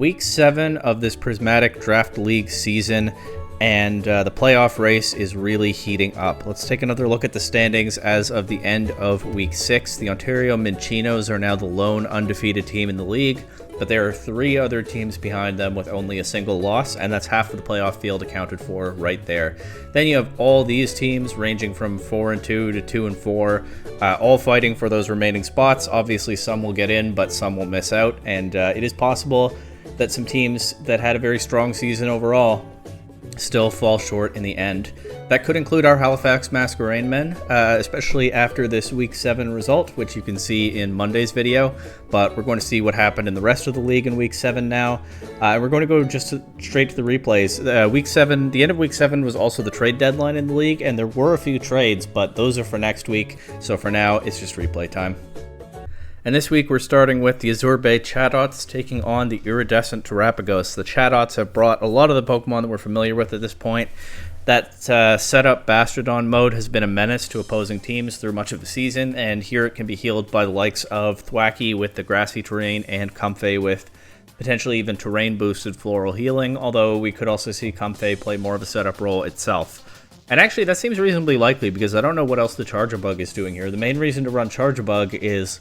Week 7 of this Prismatic Draft League season, and the playoff race is really heating up. Let's take another look at the standings as of the end of Week 6. The Ontario Minccinos are now the lone undefeated team in the league, but there are 3 other teams behind them with only a single loss, and that's half of the playoff field accounted for right there. Then you have all these teams ranging from 4-2 to 2-4, all fighting for those remaining spots. Obviously, some will get in, but some will miss out, and it is possible that some teams that had a very strong season overall still fall short in the end. That could include our Halifax Masquerade men, especially after this Week 7 result, which you can see in Monday's video, but we're going to see what happened in the rest of the league in Week 7 now. We're going to go straight to the replays. Week 7, the end of Week 7 was also the trade deadline in the league, and there were a few trades, but those are for next week, so for now, it's just replay time. And this week we're starting with the Azure Bay Chatots taking on the iridescent Terapagos. The Chatots have brought a lot of the Pokemon that we're familiar with at this point. That setup Bastrodon mode has been a menace to opposing teams through much of the season, and here it can be healed by the likes of Thwackey with the grassy terrain and Comfey with potentially even terrain-boosted floral healing, although we could also see Comfey play more of a setup role itself. And actually that seems reasonably likely because I don't know what else the Charjabug is doing here. The main reason to run Charjabug is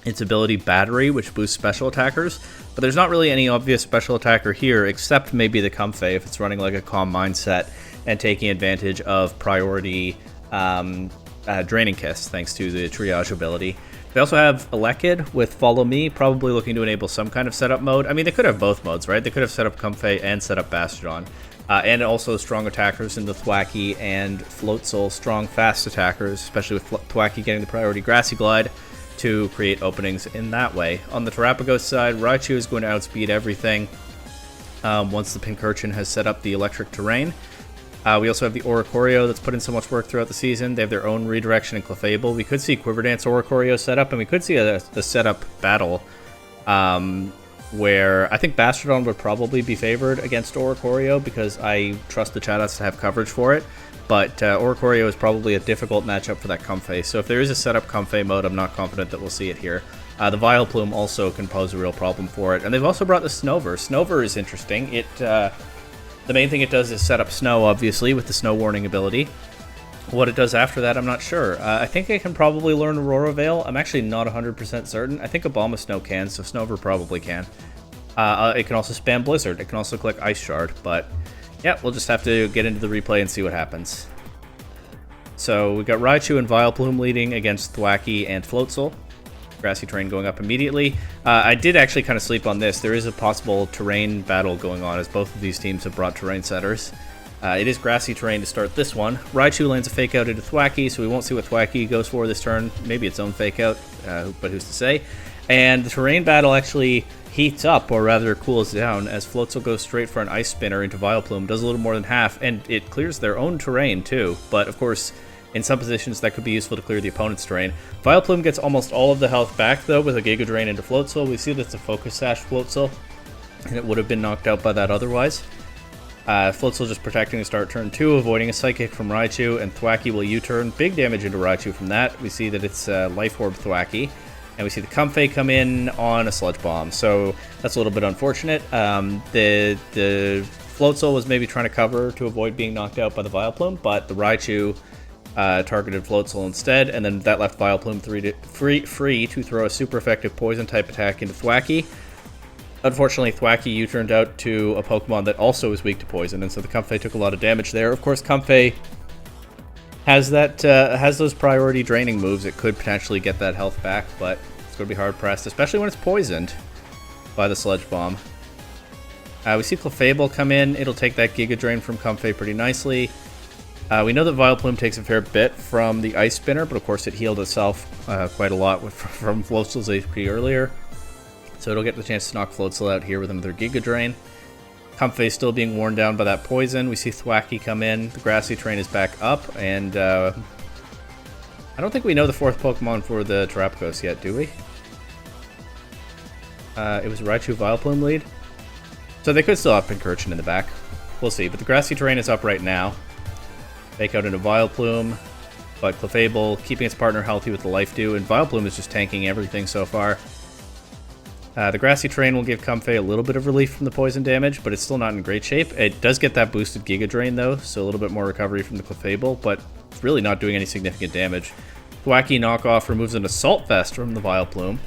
its ability Battery, which boosts special attackers, but there's not really any obvious special attacker here, except maybe the Comfey if it's running like a Calm Mindset and taking advantage of priority Draining Kiss, thanks to the Triage ability. They also have Elekid with Follow Me, probably looking to enable some kind of setup mode. I mean, they could have both modes, right? They could have set up Comfey and set up Bastrodon. And also strong attackers in the Thwackey and Floatzel, strong fast attackers, especially with Thwackey getting the priority Grassy Glide, to create openings in that way. On the Terapagos side, Raichu is going to outspeed everything once the Pincurchin has set up the electric terrain. We also have the Oricorio that's put in so much work throughout the season. They have their own redirection in Clefable. We could see Quiverdance Oricorio set up, and we could see a setup battle where I think Bastrodon would probably be favored against Oricorio because I trust the Chatots to have coverage for it. But Oricorio is probably a difficult matchup for that Comfey. So if there is a setup Comfey mode, I'm not confident that we'll see it here. The Vileplume also can pose a real problem for it. And they've also brought the Snover. Snover is interesting. The main thing it does is set up Snow, obviously, with the Snow Warning ability. What it does after that, I'm not sure. I think it can probably learn Aurora Veil. I'm actually not 100% certain. I think Abomasnow can, so Snover probably can. It can also spam Blizzard. It can also click Ice Shard, but yeah, we'll just have to get into the replay and see what happens. So we got Raichu and Vileplume leading against Thwackey and Floatzel. Grassy terrain going up immediately. I did actually kind of sleep on this. There is a possible terrain battle going on as both of these teams have brought terrain setters. It is grassy terrain to start this one. Raichu lands a fake out into Thwackey, so we won't see what Thwackey goes for this turn. Maybe its own fake out, but who's to say. And the terrain battle actually heats up, or rather cools down, as Floatzel goes straight for an Ice Spinner into Vileplume, does a little more than half, and it clears their own terrain too, but of course, in some positions that could be useful to clear the opponent's terrain. Vileplume gets almost all of the health back though with a Giga Drain into Floatzel. We see that's a Focus Sash Floatzel, and it would have been knocked out by that otherwise. Floatzel just protecting to start turn 2, avoiding a Psychic from Raichu, and Thwackey will U-turn. Big damage into Raichu from that. We see that it's Life Orb Thwackey. And we see the Comfey come in on a Sludge Bomb, so that's a little bit unfortunate. The Floatzel was maybe trying to cover to avoid being knocked out by the Vileplume, but the Raichu targeted Floatzel instead, and then that left Vileplume free to throw a super effective Poison-type attack into Thwackey. Unfortunately, Thwackey U-turned out to a Pokemon that also is weak to Poison, and so the Comfey took a lot of damage there. Of course, Comfey has those priority draining moves. It could potentially get that health back, but it's going to be hard pressed, especially when it's poisoned by the Sludge Bomb. We see Clefable come in. It'll take that Giga Drain from Comfey pretty nicely. We know that Vileplume takes a fair bit from the Ice Spinner, but of course it healed itself quite a lot from Floatzel's HP earlier. So it'll get the chance to knock Floatzel out here with another Giga Drain. Comfey still being worn down by that poison. We see Thwackey come in. The grassy terrain is back up, and I don't think we know the 4th Pokemon for the Terapagos yet, do we? It was Raichu Vileplume lead. So they could still have Pincurchin in the back. We'll see, but the grassy terrain is up right now. Fake out into Vileplume, but Clefable keeping its partner healthy with the Life Dew, and Vileplume is just tanking everything so far. The Grassy Terrain will give Comfey a little bit of relief from the poison damage, but it's still not in great shape. It does get that boosted Giga Drain though, so a little bit more recovery from the Clefable, but it's really not doing any significant damage. Thwacky Knockoff removes an Assault Vest from the Vileplume.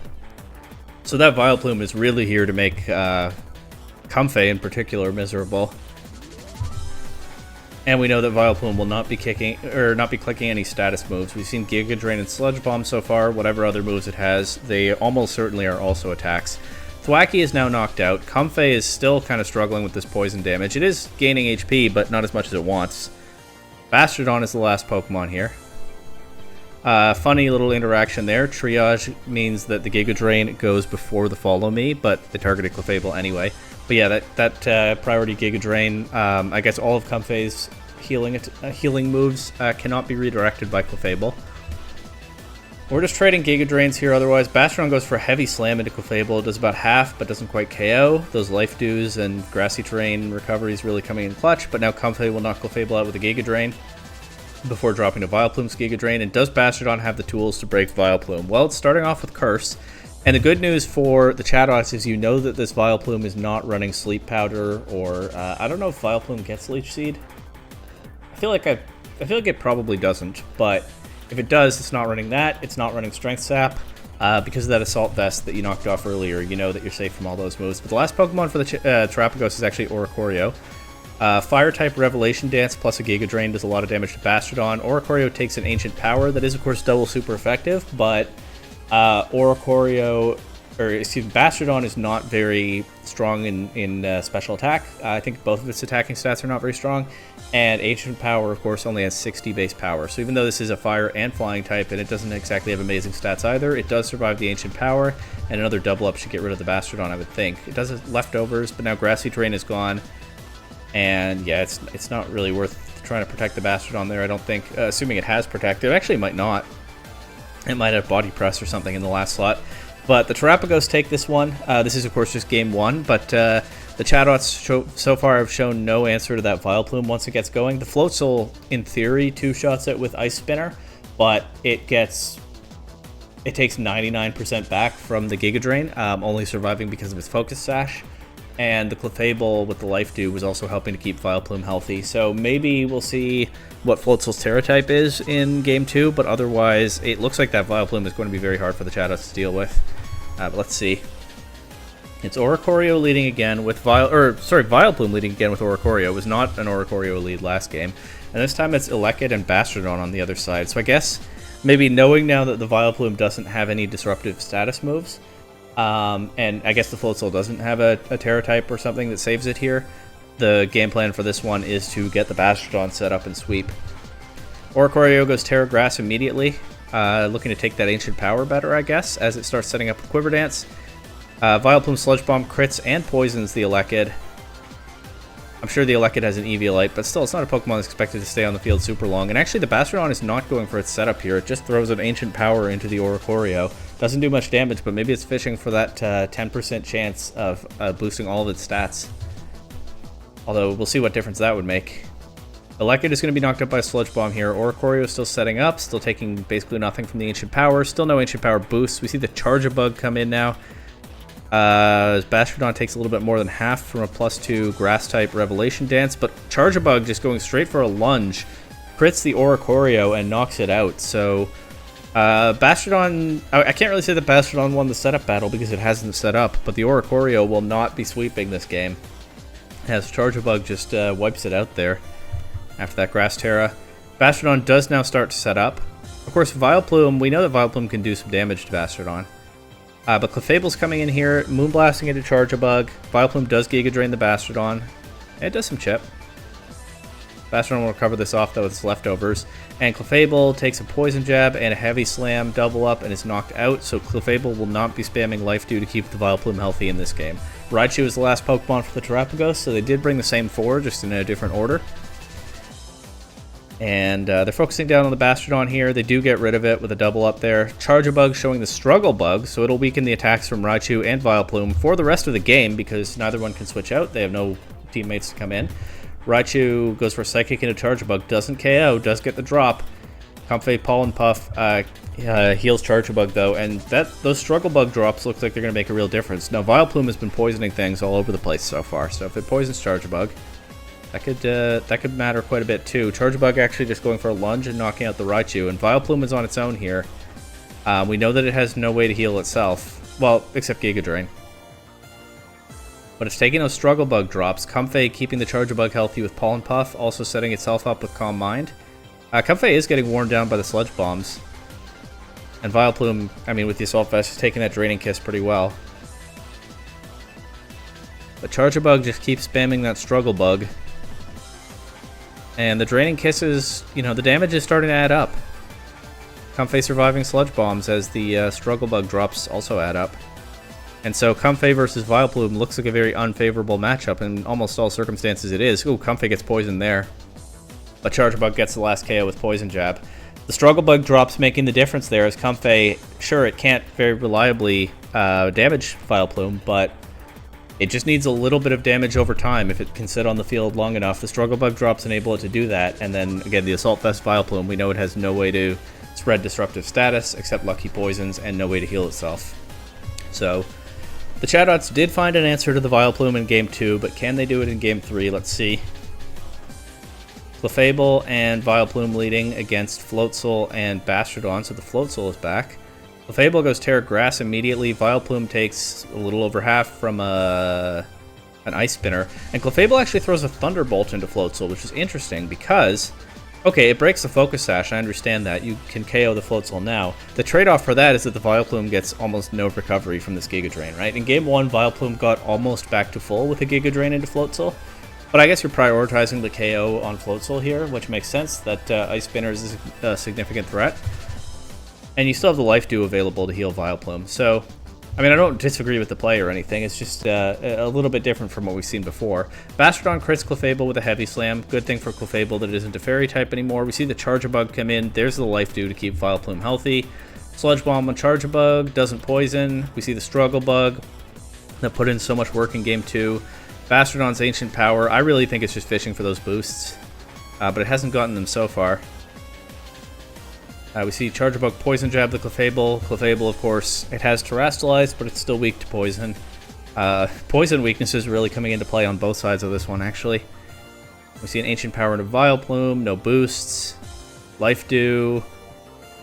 So that Vileplume is really here to make Comfey in particular miserable. And we know that Vileplume will not be clicking any status moves. We've seen Giga Drain and Sludge Bomb so far. Whatever other moves it has, they almost certainly are also attacks. Thwacky is now knocked out. Comfey is still kind of struggling with this poison damage. It is gaining HP, but not as much as it wants. Bastrodon is the last Pokemon here. Funny little interaction there. Triage means that the Giga Drain goes before the Follow Me, but the targeted Clefable anyway. But yeah, that priority Giga Drain, I guess all of Comfey's healing moves cannot be redirected by Clefable. We're just trading Giga Drains here otherwise. Bastrodon goes for Heavy Slam into Clefable. It does about half, but doesn't quite KO. Those Life Dews and Grassy Terrain recoveries really coming in clutch, but now Comfey will knock Clefable out with a Giga Drain before dropping to Vileplume's Giga Drain. And does Bastrodon have the tools to break Vileplume? Well, it's starting off with Curse. And the good news for the Chatots is you know that this Vileplume is not running Sleep Powder, or I don't know if Vileplume gets Leech Seed. I feel like it probably doesn't, but if it does, it's not running that. It's not running Strength Sap. Because of that Assault Vest that you knocked off earlier, you know that you're safe from all those moves. But the last Pokemon for the Terapagos is actually Oricorio. Fire-type Revelation Dance plus a Giga Drain does a lot of damage to Bastrodon. Oricorio takes an Ancient Power that is, of course, double super effective, but Bastrodon is not very strong in special attack. I think both of its attacking stats are not very strong, and Ancient Power, of course, only has 60 base power. So even though this is a fire and flying type, and it doesn't exactly have amazing stats either, it does survive the Ancient Power, and another double up should get rid of the Bastrodon, I would think. It does have leftovers, but now Grassy Terrain is gone, and yeah, it's not really worth trying to protect the Bastrodon there, I don't think. Assuming it has protected, actually it might not. It might have Body Press or something in the last slot. But the Terapagos take this one. This is, of course, just game one. But the Chatots so far have shown no answer to that Vileplume once it gets going. The Floatzel, in theory, two-shots it with Ice Spinner. But it takes 99% back from the Giga Drain, only surviving because of its Focus Sash. And the Clefable with the Life Dew was also helping to keep Vileplume healthy. So maybe we'll see what Floatzel's Terra type is in Game 2, but otherwise it looks like that Vileplume is going to be very hard for the Chatots to deal with. But let's see. It's Oricorio leading again with Vileplume leading again with Oricorio. It was not an Oricorio lead last game. And this time it's Elekid and Bastrodon on the other side. So I guess maybe knowing now that the Vileplume doesn't have any disruptive status moves, and I guess the Floatzel doesn't have a Terra type or something that saves it here, the game plan for this one is to get the Bastrodon set up and sweep. Oricorio goes Terra Grass immediately, looking to take that Ancient Power better, I guess, as it starts setting up a Quiver Dance. Vileplume Sludge Bomb crits and poisons the Elekid. I'm sure the Elekid has an Eviolite, but still, it's not a Pokemon that's expected to stay on the field super long. And actually, the Bastrodon is not going for its setup here. It just throws an Ancient Power into the Oricorio. Doesn't do much damage, but maybe it's fishing for that 10% chance of boosting all of its stats. Although, we'll see what difference that would make. Elekid is going to be knocked up by a Sludge Bomb here. Oricorio is still setting up, still taking basically nothing from the Ancient Power. Still no Ancient Power boosts. We see the Charge-a-Bug come in now. Bastrodon takes a little bit more than half from a +2 Grass-type Revelation Dance, but Charge-a-Bug just going straight for a lunge crits the Oricorio and knocks it out. So, Bastrodon... I can't really say that Bastrodon won the setup battle because it hasn't set up, but the Oricorio will not be sweeping this game, as Charge-a-Bug just wipes it out there after that Grass Terra. Bastrodon does now start to set up. Of course, Vileplume, we know that Vileplume can do some damage to Bastrodon. But Clefable's coming in here, Moonblasting into Charge-a-Bug. Vileplume does Giga Drain the Bastrodon. And it does some chip. Bastrodon will recover this off, though, with its leftovers. And Clefable takes a Poison Jab and a Heavy Slam double up and is knocked out, so Clefable will not be spamming Life Dew to keep the Vileplume healthy in this game. Raichu is the last Pokemon for the Terapagos, so they did bring the same four, just in a different order. And they're focusing down on the Bastrodon here. They do get rid of it with a double up there. Charge-a-Bug showing the Struggle Bug, so it'll weaken the attacks from Raichu and Vileplume for the rest of the game because neither one can switch out. They have no teammates to come in. Raichu goes for Psychic into Charge-a-Bug, doesn't KO, does get the drop. Comfey, Pollen Puff heals Charjabug though, and those Struggle Bug drops look like they're going to make a real difference. Now Vileplume has been poisoning things all over the place so far, so if it poisons Charjabug, that could matter quite a bit too. Charjabug actually just going for a lunge and knocking out the Raichu, and Vileplume is on its own here. We know that it has no way to heal itself, well, except Giga Drain. But it's taking those Struggle Bug drops. Comfey keeping the Charjabug healthy with Pollen Puff, also setting itself up with Calm Mind. Comfey is getting worn down by the Sludge Bombs. And Vileplume, I mean, with the Assault Vest, is taking that Draining Kiss pretty well. But Charjabug just keeps spamming that Struggle Bug. And the Draining Kisses, you know, the damage is starting to add up. Comfey surviving Sludge Bombs as the Struggle Bug drops also add up. And so Comfey versus Vileplume looks like a very unfavorable matchup. In almost all circumstances it is. Ooh, Comfey gets poisoned there. But Charjabug gets the last KO with Poison Jab. The Struggle Bug drops making the difference there as Comfey, sure, it can't very reliably damage Vileplume, but it just needs a little bit of damage over time if it can sit on the field long enough. The Struggle Bug drops enable it to do that, and then again the Assault Vest Vileplume, we know it has no way to spread disruptive status except lucky poisons and no way to heal itself. So the Chatots did find an answer to the Vileplume in Game 2, but can they do it in Game 3? Let's see. Clefable and Vileplume leading against Floatzel and Bastrodon, so the Floatzel is back. Clefable goes Terra Grass immediately. Vileplume takes a little over half from an Ice Spinner. And Clefable actually throws a Thunderbolt into Floatzel, which is interesting because, okay, it breaks the Focus Sash, I understand that. You can KO the Floatzel now. The trade-off for that is that the Vileplume gets almost no recovery from this Giga Drain, right? In Game 1, Vileplume got almost back to full with a Giga Drain into Floatzel. But I guess you're prioritizing the KO on Floatzel here, which makes sense that Ice Spinner is a significant threat. And you still have the Life Dew available to heal Vileplume. So, I mean, I don't disagree with the play or anything. It's just a little bit different from what we've seen before. Bastrodon crits Clefable with a Heavy Slam. Good thing for Clefable that it isn't a Fairy type anymore. We see the Charjabug come in. There's the Life Dew to keep Vileplume healthy. Sludge Bomb on Charjabug. Doesn't poison. We see the Struggle Bug that put in so much work in Game 2. Bastrodon's Ancient Power, I really think it's just fishing for those boosts, but it hasn't gotten them so far. We see Charjabug Poison Jab the Clefable. Clefable, of course, it has Terrastalized, but it's still weak to Poison. Poison weaknesses really coming into play on both sides of this one, actually. We see an Ancient Power into Vileplume, no boosts, Life Dew,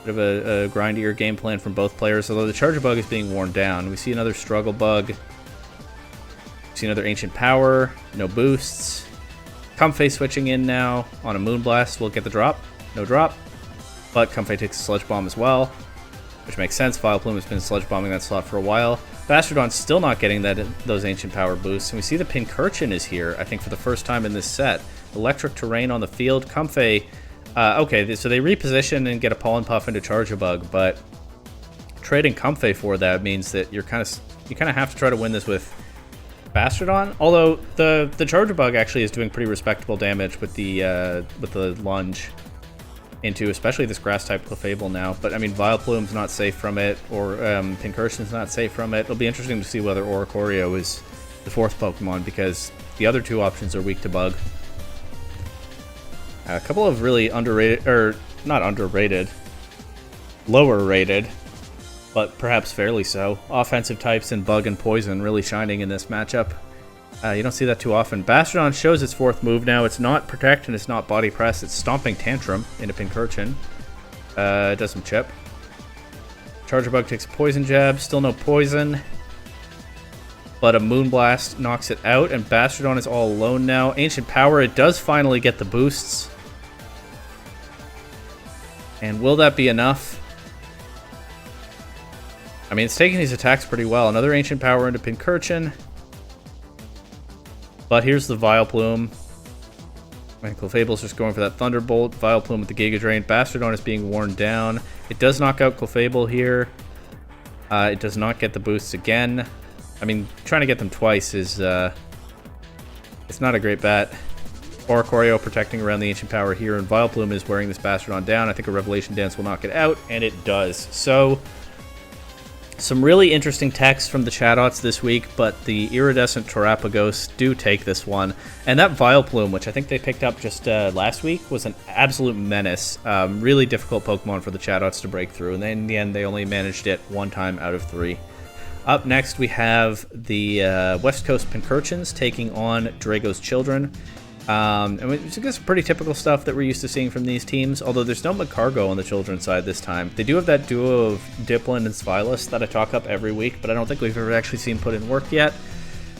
bit of a grindier game plan from both players, although the Charjabug is being worn down. We see another Struggle Bug. See another Ancient Power, no boosts. Comfey switching in now on a Moonblast. We'll get the drop. No drop. But Comfey takes a Sludge Bomb as well, which makes sense. Vileplume has been Sludge Bombing that slot for a while. Bastrodon's still not getting those Ancient Power boosts. And we see the Pincurchin is here, I think, for the first time in this set. Electric Terrain on the field. Comfey, okay, so they reposition and get a Pollen Puff into Charjabug, but trading Comfey for that means that you kind of have to try to win this with Bastrodon, although the Charjabug actually is doing pretty respectable damage with the lunge into especially this grass type Clefable now. But I mean, Vileplume's not safe from it, or Pincurchin's not safe from it. It'll be interesting to see whether Oricorio is the fourth Pokemon, because the other two options are weak to Bug. A couple of really underrated, or not underrated, lower rated, but perhaps fairly so, offensive types in Bug and Poison really shining in this matchup. You don't see that too often. Bastrodon shows its fourth move now. It's not Protect and it's not Body Press. It's Stomping Tantrum into Pincurchin. It does some chip. Charjabug takes a Poison Jab. Still no poison. But a Moonblast knocks it out, and Bastrodon is all alone now. Ancient Power, it does finally get the boosts. And will that be enough? I mean, it's taking these attacks pretty well. Another Ancient Power into Pincurchin. But here's the Vileplume. And Clefable's just going for that Thunderbolt. Vileplume with the Giga Drain. Bastrodon is being worn down. It does knock out Clefable here. It does not get the boosts again. I mean, trying to get them twice is... it's not a great bet. Oricorio protecting around the Ancient Power here, and Vileplume is wearing this Bastrodon down. I think a Revelation Dance will knock it out, and it does. So... Some really interesting text from the Chatots this week, but the iridescent Terapagos do take this one. And that Vileplume, which I think they picked up just last week, was an absolute menace. Really difficult Pokemon for the Chatots to break through, and then in the end they only managed it 1 time out of 3. Up next we have the West Coast Pincurchins taking on Drago's Children. And it's just pretty typical stuff that we're used to seeing from these teams, although there's no Magcargo on the children's side this time. They do have that duo of Applin and Spylus that I talk up every week, but I don't think we've ever actually seen put in work yet.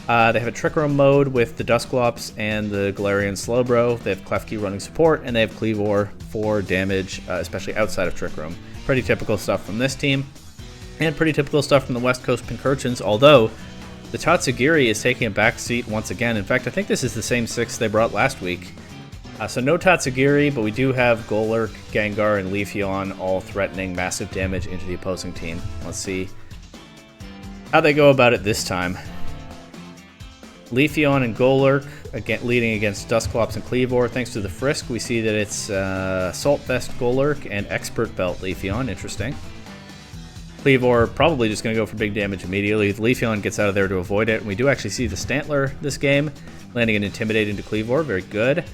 They have a Trick Room mode with the Dusclops and the Galarian Slowbro. They have Klefki running support, and they have Kleavor for damage, especially outside of Trick Room. Pretty typical stuff from this team, and pretty typical stuff from the West Coast Pincurchins, although the Tatsugiri is taking a back seat once again. In fact, I think this is the same 6 they brought last week. So no Tatsugiri, but we do have Golurk, Gengar, and Leafeon all threatening massive damage into the opposing team. Let's see how they go about it this time. Leafeon and Golurk again, leading against Dusclops and Kleavor. Thanks to the Frisk, we see that it's Salt Vest Golurk and Expert Belt Leafeon. Interesting. Kleavor probably just going to go for big damage immediately. The Leafeon gets out of there to avoid it. And we do actually see the Stantler this game, landing an Intimidate into Kleavor. Very good.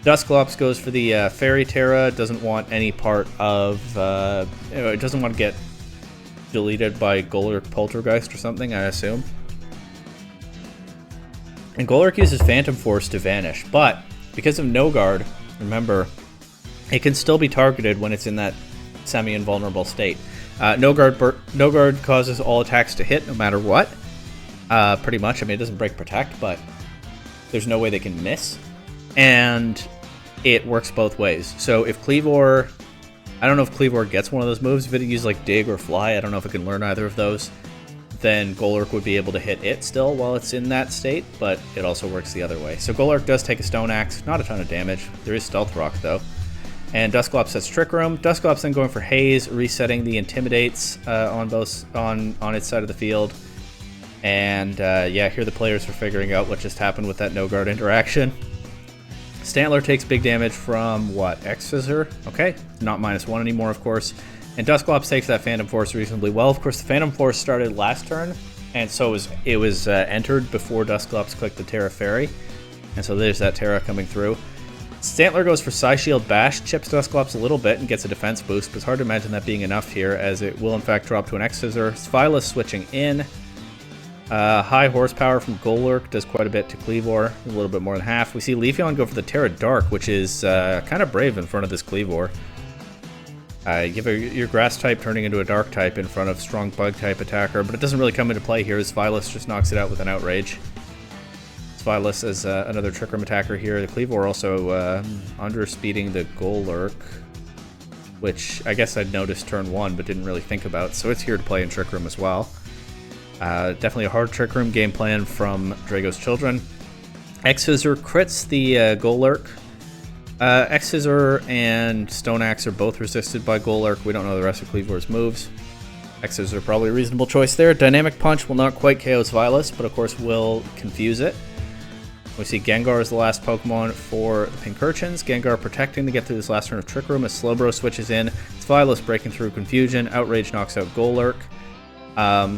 Dusclops goes for the Fairy Terra. Doesn't want any part of... it doesn't want to get deleted by Golurk Poltergeist or something, I assume. And Golurk uses Phantom Force to vanish. But because of No Guard, remember, it can still be targeted when it's in that semi-invulnerable state. No guard causes all attacks to hit no matter what. Pretty much. I mean, it doesn't break protect, but there's no way they can miss. And it works both ways. So if Kleavor... I don't know if Kleavor gets one of those moves. If it uses like Dig or Fly, I don't know if it can learn either of those. Then Golurk would be able to hit it still while it's in that state, but it also works the other way. So Golurk does take a Stone Axe. Not a ton of damage. There is Stealth Rock, though. And Dusclops sets Trick Room. Dusclops then going for Haze, resetting the Intimidates on its side of the field. And yeah, here the players are figuring out what just happened with that No Guard interaction. Stantler takes big damage from what? X-Scissor? Okay, not -1 anymore, of course. And Dusclops takes that Phantom Force reasonably well. Of course, the Phantom Force started last turn, and so it was entered before Dusclops clicked the Terra Fairy. And so there's that Terra coming through. Stantler goes for Psyshield Bash, chips Dusclops a little bit and gets a defense boost, but it's hard to imagine that being enough here, as it will in fact drop to an X-Scissor. Spylus switching in. High horsepower from Golurk does quite a bit to Kleavor, a little bit more than half. We see Leafeon go for the Terra Dark, which is kind of brave in front of this Kleavor. Give your Grass type turning into a Dark type in front of strong Bug type attacker, but it doesn't really come into play here as Spylus just knocks it out with an Outrage. Spylus as another Trick Room attacker here. The Kleavor also underspeeding the Golurk, which I guess I'd noticed turn 1 but didn't really think about, so it's here to play in Trick Room as well. Definitely a hard Trick Room game plan from Drago's Children. X-Scissor crits the Golurk. X-Scissor and Stone Axe are both resisted by Golurk. We don't know the rest of Kleavor's moves. X-Scissor probably a reasonable choice there. Dynamic Punch will not quite KO Spylus, but of course will confuse it. We see Gengar as the last Pokemon for the Pincurchins. Gengar protecting to get through this last turn of Trick Room as Slowbro switches in. Spylus breaking through Confusion. Outrage knocks out Golurk.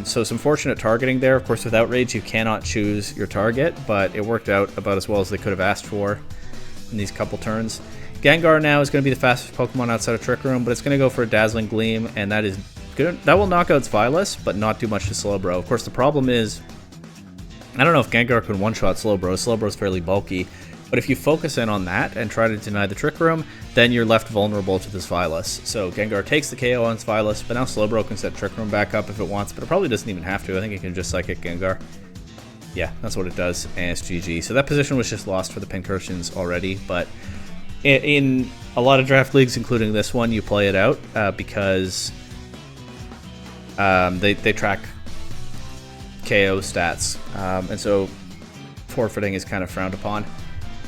So some fortunate targeting there. Of course, with Outrage, you cannot choose your target, but it worked out about as well as they could have asked for in these couple turns. Gengar now is going to be the fastest Pokemon outside of Trick Room, but it's going to go for a Dazzling Gleam, and that will knock out Spylus, but not do much to Slowbro. Of course, the problem is, I don't know if Gengar can one-shot Slowbro. Slowbro's fairly bulky, but if you focus in on that and try to deny the Trick Room, then you're left vulnerable to the Spylus. So Gengar takes the KO on Spylus, but now Slowbro can set Trick Room back up if it wants, but it probably doesn't even have to. I think it can just Psychic Gengar. Yeah, that's what it does, and it's GG. So that position was just lost for the Pincurchins already, but in a lot of draft leagues, including this one, you play it out because they track KO stats, and so forfeiting is kind of frowned upon.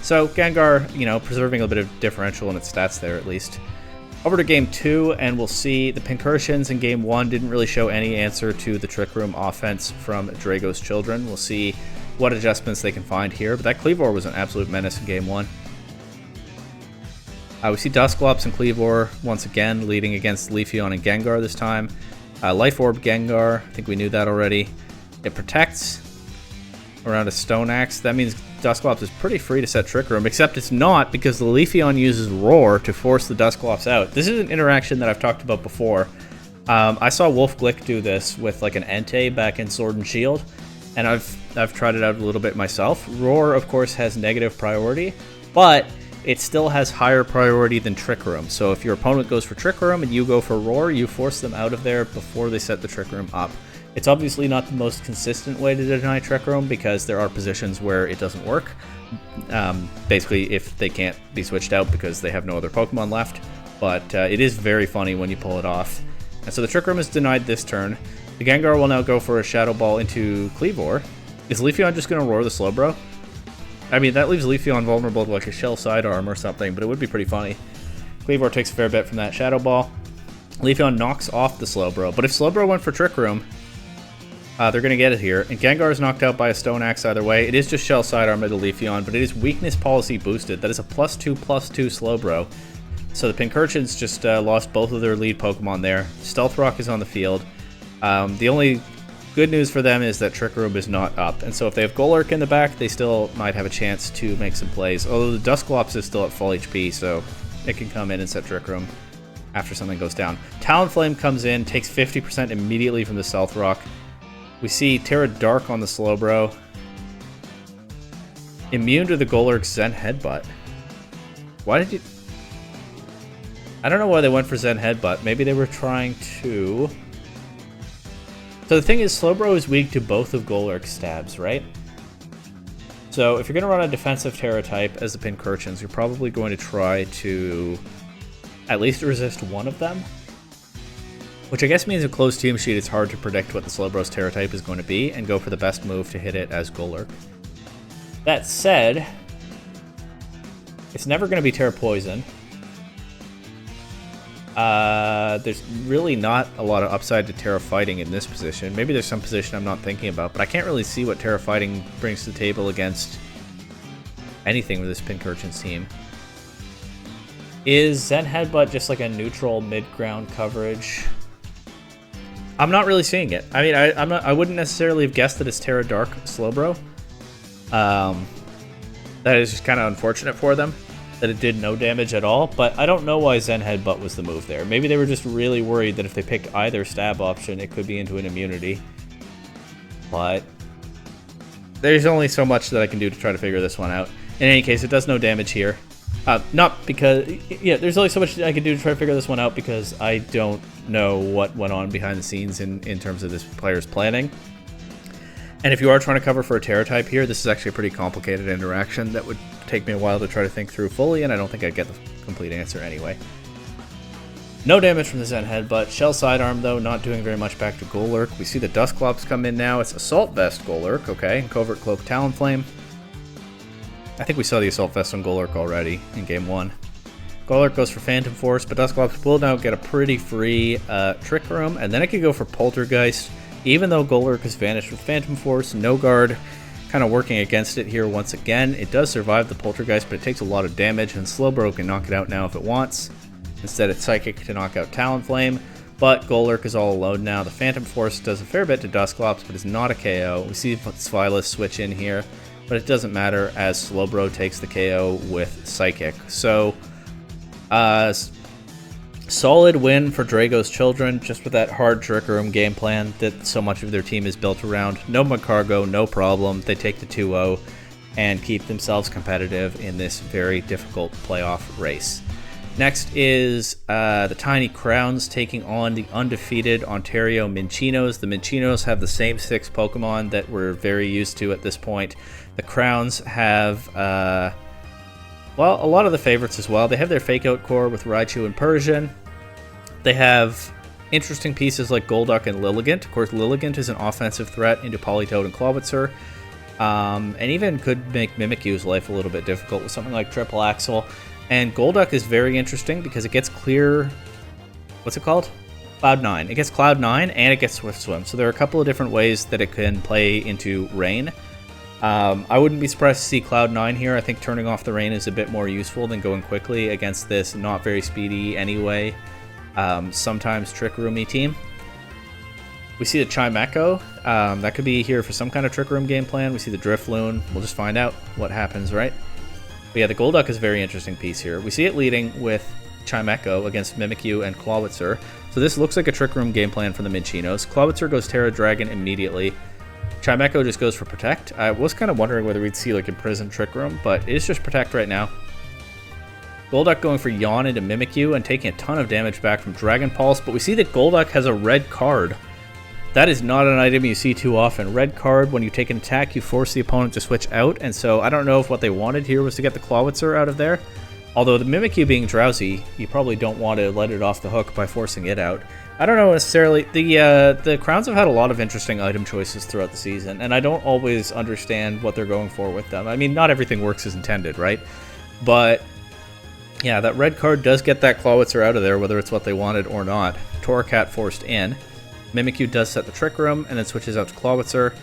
So Gengar, preserving a bit of differential in its stats there at least. Over to game 2, and we'll see the Pincurchins in game 1 didn't really show any answer to the Trick Room offense from Drago's Children. We'll see what adjustments they can find here, but that Kleavor was an absolute menace in game 1. We see Dusclops and Kleavor once again leading against Leafeon and Gengar this time. Life Orb Gengar, I think we knew that already. It protects around a Stone Axe. That means Dusclops is pretty free to set Trick Room, except it's not because the Leafeon uses Roar to force the Dusclops out. This is an interaction that I've talked about before. I saw Wolf Glick do this with like an Entei back in Sword and Shield, and I've tried it out a little bit myself. Roar, of course, has negative priority, but it still has higher priority than Trick Room. So if your opponent goes for Trick Room and you go for Roar, you force them out of there before they set the Trick Room up. It's obviously not the most consistent way to deny Trick Room because there are positions where it doesn't work. Basically, if they can't be switched out because they have no other Pokemon left. But it is very funny when you pull it off. And so the Trick Room is denied this turn. The Gengar will now go for a Shadow Ball into Kleavor. Is Leafeon just going to Roar the Slowbro? I mean, that leaves Leafeon vulnerable to like a Shell Sidearm or something, but it would be pretty funny. Kleavor takes a fair bit from that Shadow Ball. Leafeon knocks off the Slowbro, but if Slowbro went for Trick Room, they're going to get it here. And Gengar is knocked out by a Stone Axe either way. It is just Shell Sidearm to Leafeon, but it is Weakness Policy boosted. That is a +2/+2 Slowbro. So the Pincurchins just lost both of their lead Pokemon there. Stealth Rock is on the field. The only good news for them is that Trick Room is not up. And so if they have Golurk in the back, they still might have a chance to make some plays. Although the Dusclops is still at full HP, so it can come in and set Trick Room after something goes down. Talonflame comes in, takes 50% immediately from the Stealth Rock. We see Terra Dark on the Slowbro. Immune to the Golurk Zen Headbutt. Why did you... I don't know why they went for Zen Headbutt. Maybe they were trying to... So the thing is, Slowbro is weak to both of Golurk's stabs, right? So if you're going to run a defensive Terra type as the Pincurchins, you're probably going to try to at least resist one of them. Which I guess means in closed team sheet it's hard to predict what the Slowbro's Terra type is going to be and go for the best move to hit it as Golurk. That said, it's never going to be Terra Poison. There's really not a lot of upside to Terra Fighting in this position. Maybe there's some position I'm not thinking about, but I can't really see what Terra Fighting brings to the table against anything with this Pincurchins team. Is Zen Headbutt just like a neutral mid-ground coverage? I'm not really seeing it. I mean, I wouldn't necessarily have guessed that it's Terra Dark Slowbro. That is just kind of unfortunate for them that it did no damage at all, but I don't know why Zen Headbutt was the move there. Maybe they were just really worried that if they picked either stab option, it could be into an immunity. But there's only so much that I can do to try to figure this one out. In any case, it does no damage here. Not because... Yeah, there's only so much I can do to try to figure this one out because I don't know what went on behind the scenes in terms of this player's planning. And if you are trying to cover for a Terra type here, this is actually a pretty complicated interaction that would take me a while to try to think through fully, and I don't think I'd get the complete answer anyway. No damage from the Zen Headbutt. Shell Sidearm, though, not doing very much back to Golurk. We see the Dusclops come in now. It's Assault Vest Golurk, okay, and Covert Cloak Talonflame. I think we saw the Assault Vest on Golurk already in Game 1. Golurk goes for Phantom Force, but Dusclops will now get a pretty free Trick Room, and then it could go for Poltergeist. Even though Golurk has vanished with Phantom Force, No Guard kind of working against it here once again. It does survive the Poltergeist, but it takes a lot of damage, and Slowbro can knock it out now if it wants. Instead, it's Psychic to knock out Talonflame, but Golurk is all alone now. The Phantom Force does a fair bit to Dusclops, but is not a KO. We see Svilas switch in here, but it doesn't matter as Slowbro takes the KO with Psychic. So, solid win for Drago's Children, just with that hard Trick Room game plan that so much of their team is built around. No Magcargo, no problem. They take the 2-0 and keep themselves competitive in this very difficult playoff race. Next is the Tiny Crowns taking on the undefeated Ontario Minccinos. The Minccinos have the same 6 Pokemon that we're very used to at this point. The Crowns have... well, a lot of the favorites as well. They have their Fake Out core with Raichu and Persian. They have interesting pieces like Golduck and Lilligant. Of course, Lilligant is an offensive threat into Politoed and Clawitzer. And even could make Mimikyu's life a little bit difficult with something like Triple Axle. And Golduck is very interesting because it gets clear... What's it called? Cloud 9. It gets Cloud 9 and it gets Swift Swim. So there are a couple of different ways that it can play into Rain. I wouldn't be surprised to see Cloud 9 here. I think turning off the Rain is a bit more useful than going quickly against this not very speedy anyway, sometimes Trick Roomy team. We see the Chimecho. That could be here for some kind of Trick Room game plan. We see the Drifloon. We'll just find out what happens, right? But yeah, the Golduck is a very interesting piece here. We see it leading with Chimecho against Mimikyu and Clawitzer. So this looks like a Trick Room game plan for the Minccinos. Clawitzer goes Terra Dragon immediately. Chimecho just goes for Protect. I was kind of wondering whether we'd see like Imprison Trick Room, but it is just Protect right now. Golduck going for Yawn into Mimikyu and taking a ton of damage back from Dragon Pulse, but we see that Golduck has a red card. That is not an item you see too often. Red card, when you take an attack, you force the opponent to switch out, and so I don't know if what they wanted here was to get the Clawitzer out of there. Although the Mimikyu being drowsy, you probably don't want to let it off the hook by forcing it out. I don't know necessarily. The Crowns have had a lot of interesting item choices throughout the season, and I don't always understand what they're going for with them. I mean, not everything works as intended, right? But yeah, that red card does get that Clawitzer out of there, whether it's what they wanted or not. Torracat forced in. Mimikyu does set the Trick Room, and then switches out to Clawitzer.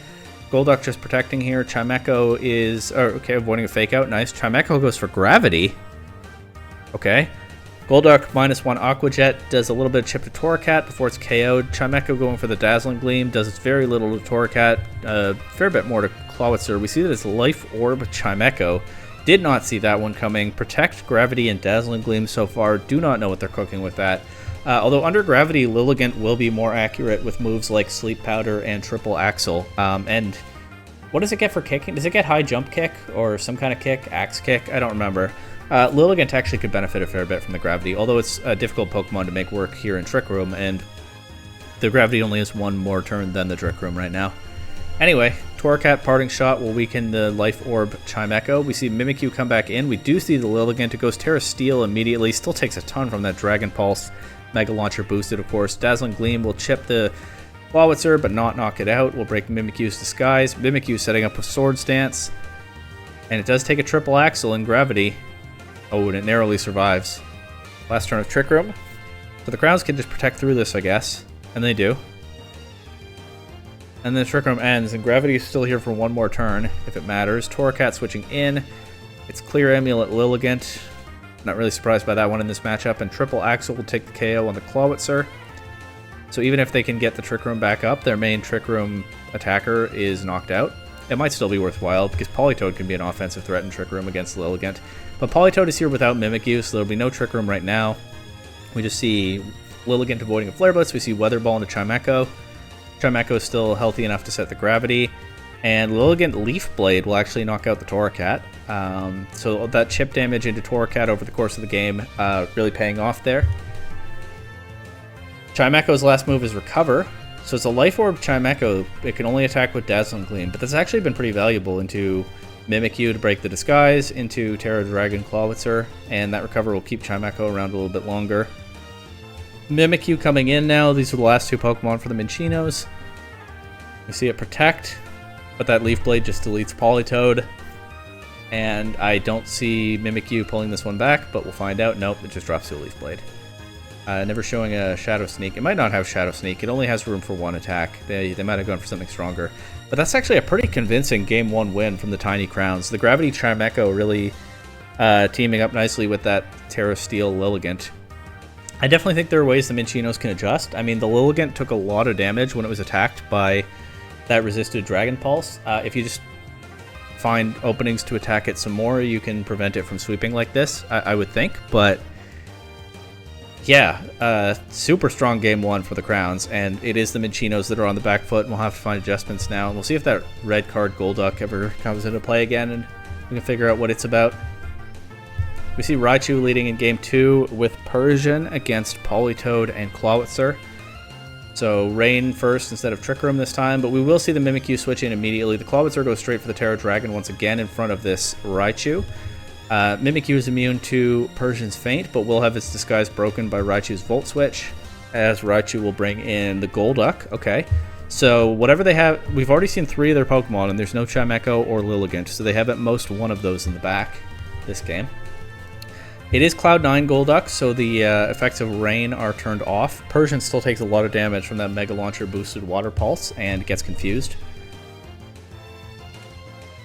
Golduck just protecting here. Chimecho is... Oh, okay, avoiding a Fake Out. Nice. Chimecho goes for Gravity. Okay. Golduck -1 Aqua Jet does a little bit of chip to Torracat before it's KO'd. Chimecho going for the Dazzling Gleam does very little to Torracat, a fair bit more to Clawitzer. We see that it's Life Orb Chimecho. Did not see that one coming. Protect, Gravity, and Dazzling Gleam so far. Do not know what they're cooking with that. Although under Gravity, Lilligant will be more accurate with moves like Sleep Powder and Triple Axle. And what does it get for kicking? Does it get High Jump Kick or some kind of kick? Axe Kick? I don't remember. Lilligant actually could benefit a fair bit from the Gravity, although it's a difficult Pokemon to make work here in Trick Room, and the Gravity only has one more turn than the Trick Room right now. Anyway, Torracat Parting Shot will weaken the Life Orb Chimecho. We see Mimikyu come back in. We do see the Lilligant. It goes Terra Steel immediately. Still takes a ton from that Dragon Pulse. Mega Launcher boosted, of course. Dazzling Gleam will chip the Clawitzer, but not knock it out. Will break Mimikyu's Disguise. Mimikyu setting up a Swords Dance. And it does take a Triple Axle in Gravity. Oh, and it narrowly survives. Last turn of Trick Room. So the Crowns can just protect through this, I guess. And they do. And then Trick Room ends, and Gravity is still here for one more turn, if it matters. Torracat switching in. It's Clear Amulet Lilligant. Not really surprised by that one in this matchup. And Triple Axle will take the KO on the Clawitzer. So even if they can get the Trick Room back up, their main Trick Room attacker is knocked out. It might still be worthwhile, because Politoed can be an offensive threat in Trick Room against Lilligant. But Politoed is here without Mimikyu, so there'll be no Trick Room right now. We just see Lilligant avoiding a Flare Blitz. We see Weather Ball into Chimecho. Chimecho is still healthy enough to set the Gravity. And Lilligant Leaf Blade will actually knock out the Torracat. So that chip damage into Torracat over the course of the game really paying off there. Chimecho's last move is Recover. So it's a Life Orb Chimecho. It can only attack with Dazzling Gleam, but that's actually been pretty valuable into Mimikyu to break the Disguise, into Terra Dragon Clawitzer, and that Recover will keep Chimecho around a little bit longer. Mimikyu coming in now. These are the last two Pokemon for the Minccinos. We see it Protect, but that Leaf Blade just deletes Politoed. And I don't see Mimikyu pulling this one back, but we'll find out. Nope, it just drops to a Leaf Blade. Never showing a Shadow Sneak. It might not have Shadow Sneak. It only has room for one attack. They might have gone for something stronger. But that's actually a pretty convincing Game 1 win from the Tiny Crowns. The Gravity Chimecho really teaming up nicely with that Terra Steel Lilligant. I definitely think there are ways the Minccinos can adjust. I mean, the Lilligant took a lot of damage when it was attacked by that resisted Dragon Pulse. If you just find openings to attack it some more, you can prevent it from sweeping like this, I would think. But yeah, super strong Game 1 for the Crowns, and it is the Minccinos that are on the back foot, and we'll have to find adjustments now. And we'll see if that red card Golduck ever comes into play again, and we can figure out what it's about. We see Raichu leading in Game 2 with Persian against Politoed and Clawitzer. So Rain first instead of Trick Room this time, but we will see the Mimikyu switch in immediately. The Clawitzer goes straight for the Terra Dragon once again in front of this Raichu. Mimikyu is immune to Persian's Feint, but will have its disguise broken by Raichu's Volt Switch, as Raichu will bring in the Golduck. Okay, so whatever they have, we've already seen 3 of their Pokemon, and there's no Chimecho or Lilligant, so they have at most one of those in the back this game. It is Cloud9 Golduck, so the effects of Rain are turned off. Persian still takes a lot of damage from that Mega Launcher boosted Water Pulse and gets confused.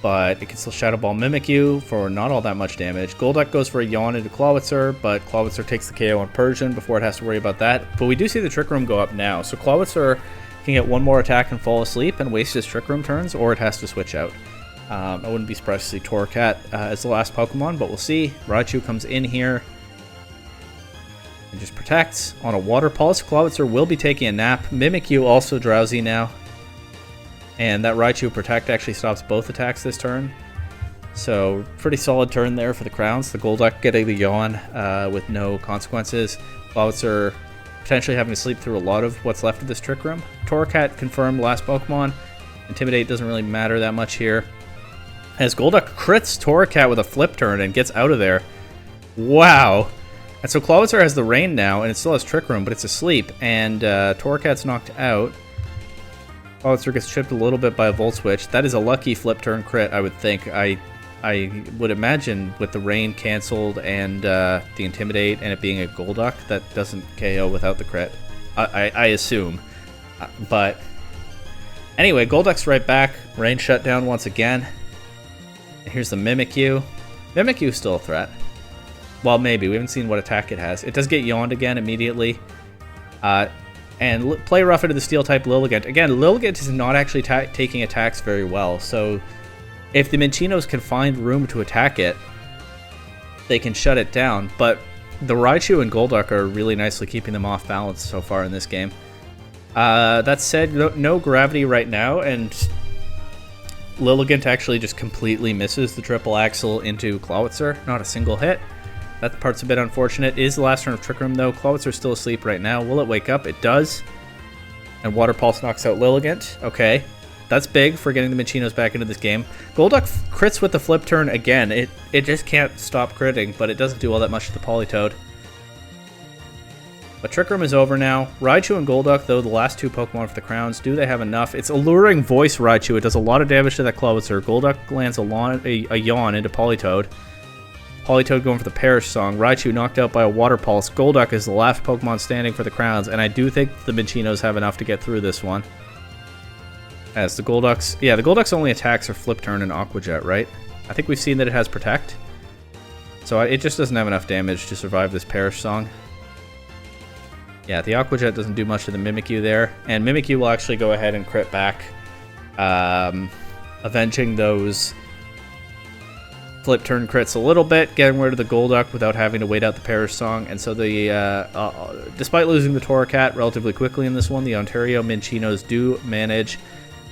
But it can still Shadow Ball Mimikyu for not all that much damage. Golduck goes for a Yawn into Clawitzer, but Clawitzer takes the KO on Persian before it has to worry about that. But we do see the Trick Room go up now, so Clawitzer can get one more attack and fall asleep and waste his Trick Room turns, or it has to switch out. I wouldn't be surprised to see Torracat as the last Pokemon, but we'll see. Raichu comes in here and just protects on a Water Pulse. Clawitzer will be taking a nap. Mimikyu also drowsy now. And that Raichu Protect actually stops both attacks this turn. So, pretty solid turn there for the Crowns. The Golduck getting the Yawn with no consequences. Clawitzer potentially having to sleep through a lot of what's left of this Trick Room. Torracat confirmed last Pokemon. Intimidate doesn't really matter that much here. As Golduck crits Torracat with a flip turn and gets out of there. Wow. And so Clawitzer has the Rain now, and it still has Trick Room, but it's asleep. And Torracat's knocked out. Clawitzer gets chipped a little bit by a Volt Switch. That is a lucky flip turn crit, I would think. I would imagine with the Rain canceled and the Intimidate and it being a Golduck, that doesn't KO without the crit. I assume. But anyway, Golduck's right back. Rain shut down once again. Here's the Mimikyu. Mimikyu's still a threat. Well, maybe. We haven't seen what attack it has. It does get yawned again immediately. And play rough into the Steel-type Lilligant. Again, Lilligant is not actually taking attacks very well, so if the Minccinos can find room to attack it, they can shut it down. But the Raichu and Golduck are really nicely keeping them off balance so far in this game. That said, no gravity right now, and Lilligant actually just completely misses the triple axle into Clawitzer. Not a single hit. That part's a bit unfortunate. It is the last turn of Trick Room, though. Clawitzer's still asleep right now. Will it wake up? It does. And Water Pulse knocks out Lilligant. Okay. That's big for getting the Minccinos back into this game. Golduck crits with the flip turn again. It just can't stop critting, but it doesn't do all that much to the Politoed. But Trick Room is over now. Raichu and Golduck, though, the last two Pokemon for the Crowns. Do they have enough? It's Alluring Voice Raichu. It does a lot of damage to that Clawitzer. Golduck lands a yawn into Politoed. Politoed going for the Perish Song. Raichu knocked out by a Water Pulse. Golduck is the last Pokemon standing for the Crowns, and I do think the Minccinos have enough to get through this one. As the Golduck's... Yeah, the Golduck's only attacks are Flip Turn and Aqua Jet, right? I think we've seen that it has Protect. So it just doesn't have enough damage to survive this Perish Song. Yeah, the Aqua Jet doesn't do much to the Mimikyu there. And Mimikyu will actually go ahead and crit back, avenging those flip turn crits a little bit, getting rid of the Golduck without having to wait out the Perish Song. And so the despite losing the Torracat relatively quickly in this one, the Ontario Minccinos do manage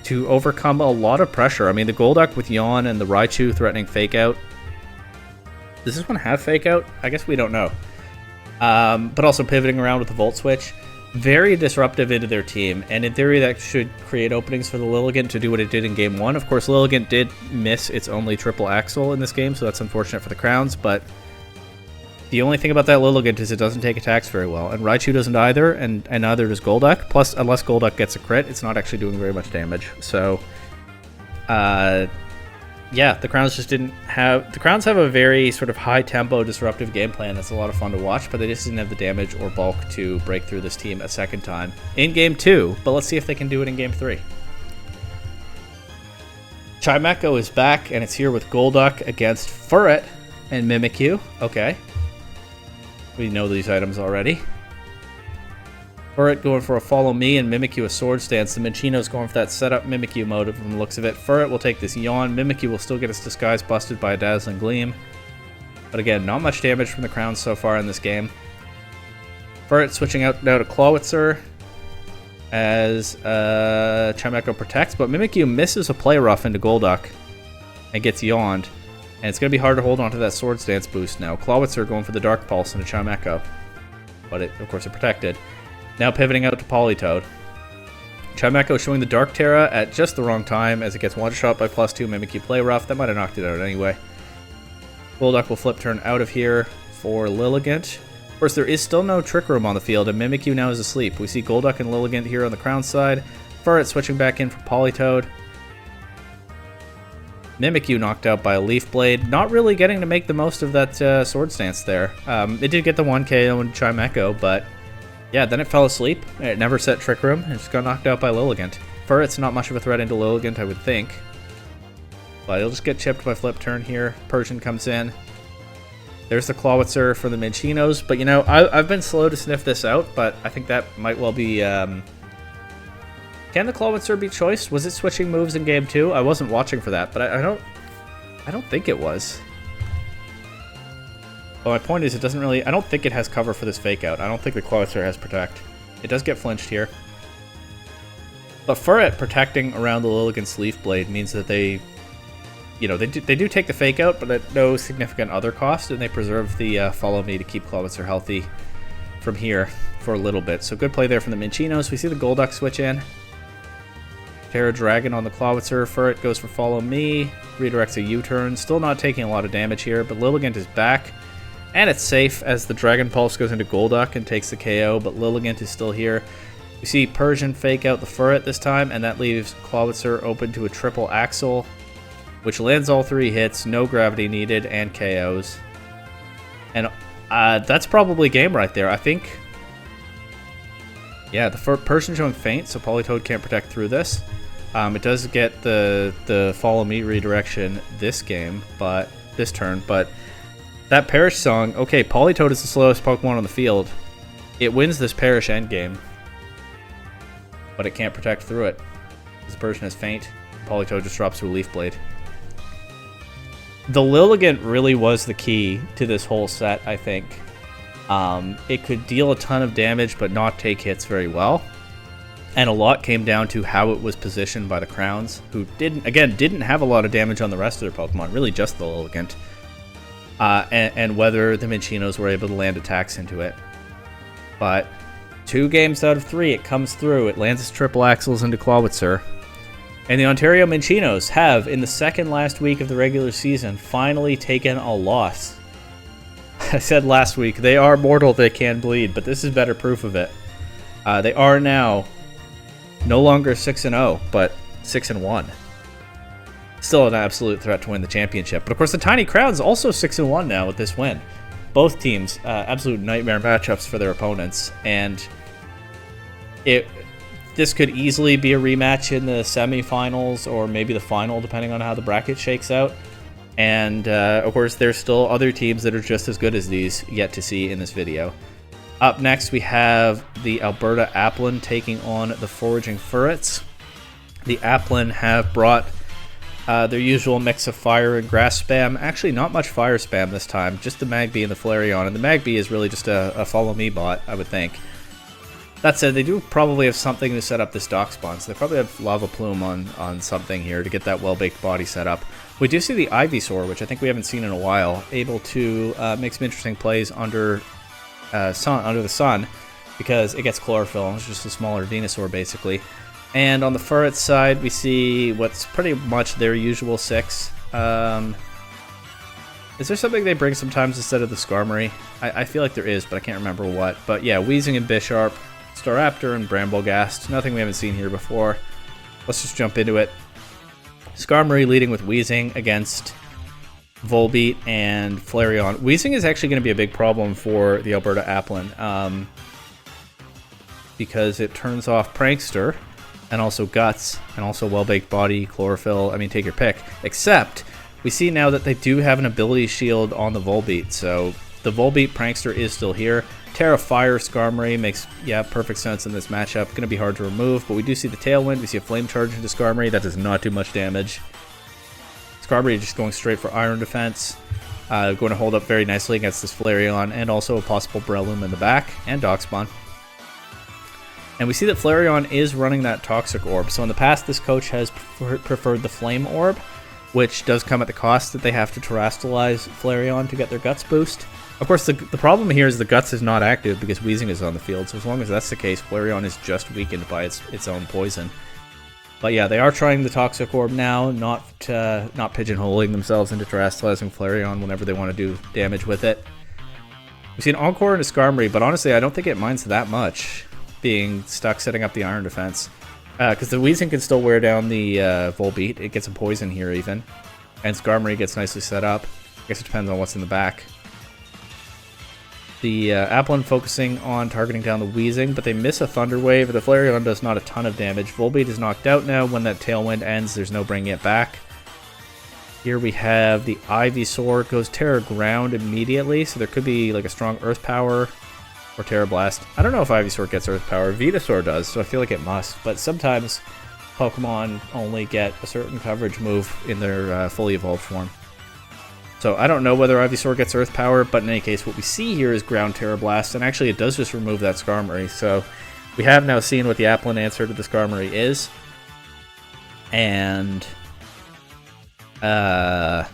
to overcome a lot of pressure. I mean, the Golduck with Yawn and the Raichu threatening Fake Out. Does this one have Fake Out? I guess we don't know. But also pivoting around with the Volt Switch. Very disruptive into their team, and in theory that should create openings for the Lilligant to do what it did in Game 1. Of course, Lilligant did miss its only triple axle in this game, so that's unfortunate for the Crowns, but the only thing about that Lilligant is it doesn't take attacks very well, and Raichu doesn't either, and neither does Golduck. Plus, unless Golduck gets a crit, it's not actually doing very much damage. So, yeah, the Crowns just didn't have... The Crowns have a very sort of high-tempo, disruptive game plan that's a lot of fun to watch, but they just didn't have the damage or bulk to break through this team a second time in Game 2, but let's see if they can do it in Game 3. Chimecho is back, and it's here with Golduck against Furret and Mimikyu. Okay. We know these items already. Furret going for a Follow Me and Mimikyu a Sword Stance. The Minccinos going for that setup Mimikyu mode from the looks of it. Furret will take this Yawn. Mimikyu will still get its Disguise busted by a Dazzling Gleam. But again, not much damage from the Crowns so far in this game. Furret switching out now to Clawitzer as Chimecho protects, but Mimikyu misses a Play Rough into Golduck and gets Yawned. And it's going to be hard to hold on to that Sword Stance boost now. Clawitzer going for the Dark Pulse into Chimecho. But of course, it protected. Now pivoting out to Politoed. Chimecho showing the Dark Terra at just the wrong time as it gets one-shot by +2 Mimikyu Play Rough. That might have knocked it out anyway. Golduck will flip turn out of here for Lilligant. Of course, there is still no Trick Room on the field, and Mimikyu now is asleep. We see Golduck and Lilligant here on the Crown side. Furret switching back in for Politoed. Mimikyu knocked out by a Leaf Blade. Not really getting to make the most of that Sword Stance there. It did get the 1 KO in Chimecho, but yeah, then it fell asleep. It never set Trick Room and just got knocked out by Lilligant. Furret's not much of a threat into Lilligant, I would think. But he'll just get chipped by Flip Turn here. Persian comes in. There's the Clawitzer for the Minccinos. But, you know, I've been slow to sniff this out, but I think that might well be Can the Clawitzer be choiced? Was it switching moves in game 2? I wasn't watching for that, but I don't think it was. Well, my point is it doesn't really... I don't think it has cover for this fake out. I don't think the Clawitzer has protect. It does get flinched here. But Furret protecting around the Lilligant's Leaf Blade means that they... You know, they do take the fake out, but at no significant other cost, and they preserve the follow me to keep Clawitzer healthy from here for a little bit. So good play there from the Minccinos. We see the Golduck switch in. Terra Dragon on the Clawitzer. Furret goes for follow me. Redirects a U-turn. Still not taking a lot of damage here, but Lilligant is back. And it's safe as the Dragon Pulse goes into Golduck and takes the KO, but Lilligant is still here. We see Persian fake out the Furret this time, and that leaves Clawitzer open to a triple Axle, which lands all 3 hits, no gravity needed, and KOs. And that's probably game right there, I think. Yeah, the Persian showing Feint, so Politoed can't protect through this. It does get the follow me redirection this game, but this turn, but that Perish Song, okay, Politoed is the slowest Pokemon on the field. It wins this Perish endgame, but it can't protect through it. This Persian has Feint, Politoed just drops through Leaf Blade. The Lilligant really was the key to this whole set, I think. It could deal a ton of damage, but not take hits very well. And a lot came down to how it was positioned by the Crowns, who didn't have a lot of damage on the rest of their Pokemon, really just the Lilligant. And whether the Minccinos were able to land attacks into it. But 2 games out of 3, it comes through. It lands its triple axles into Clawitzer. And the Ontario Minccinos have, in the second last week of the regular season, finally taken a loss. I said last week, they are mortal, they can bleed, but this is better proof of it. They are now no longer 6-0, but 6-1. Still an absolute threat to win the championship. But of course, the Tiny Crowns also 6-1 now with this win. Both teams, absolute nightmare matchups for their opponents, and this could easily be a rematch in the semifinals or maybe the final, depending on how the bracket shakes out. And of course, there's still other teams that are just as good as these yet to see in this video. Up next, we have the Alberta Applin taking on the Foraging Furrets. The Applin have brought their usual mix of fire and grass spam. Actually, not much fire spam this time, just the Magby and the Flareon. And the Magby is really just a follow me bot, I would think. That said, they do probably have something to set up this dock spawn, so they probably have Lava Plume on something here to get that well-baked body set up. We do see the Ivysaur, which I think we haven't seen in a while, able to make some interesting plays under the sun, because it gets Chlorophyll. It's just a smaller Venusaur, basically. And on the Furret side, we see what's pretty much their usual 6. Is there something they bring sometimes instead of the Skarmory? I feel like there is, but I can't remember what. But yeah, Weezing and Bisharp, Staraptor and Bramblegast. Nothing we haven't seen here before. Let's just jump into it. Skarmory leading with Weezing against Volbeat and Flareon. Weezing is actually going to be a big problem for the Alberta Applin, because it turns off Prankster and also Guts and also Well-Baked Body, Chlorophyll. I mean, take your pick. Except we see now that they do have an ability shield on the Volbeat, so the Volbeat Prankster is still here. Terra Fire Skarmory makes, perfect sense in this matchup. Going to be hard to remove, but we do see the Tailwind. We see a Flame Charge into Skarmory. That does not do much damage. Skarmory just going straight for Iron Defense. Going to hold up very nicely against this Flareon, and also a possible Breloom in the back, and Darkspawn. And we see that Flareon is running that Toxic Orb. So in the past, this coach has preferred the Flame Orb, which does come at the cost that they have to Terrastallize Flareon to get their Guts boost. Of course, the problem here is the Guts is not active because Weezing is on the field, so as long as that's the case, Flareon is just weakened by its own poison. But yeah, they are trying the Toxic Orb now, not pigeonholing themselves into Terrastallizing Flareon whenever they want to do damage with it. We see an Encore into Skarmory, but honestly, I don't think it minds that much being stuck setting up the Iron Defense. Because the Weezing can still wear down the Volbeat. It gets a poison here even. And Skarmory gets nicely set up. I guess it depends on what's in the back. The Applin focusing on targeting down the Weezing, but they miss a Thunder Wave. The Flareon does not a ton of damage. Volbeat is knocked out now. When that Tailwind ends, there's no bringing it back. Here we have the Ivysaur. It goes Terra Ground immediately, so there could be like a strong Earth Power or Terra Blast. I don't know if Ivysaur gets Earth Power. Venusaur does, so I feel like it must. But sometimes Pokemon only get a certain coverage move in their fully evolved form. So I don't know whether Ivysaur gets Earth Power, but in any case, what we see here is Ground Terra Blast, and actually it does just remove that Skarmory. So we have now seen what the Applin answer to the Skarmory is. And yeah,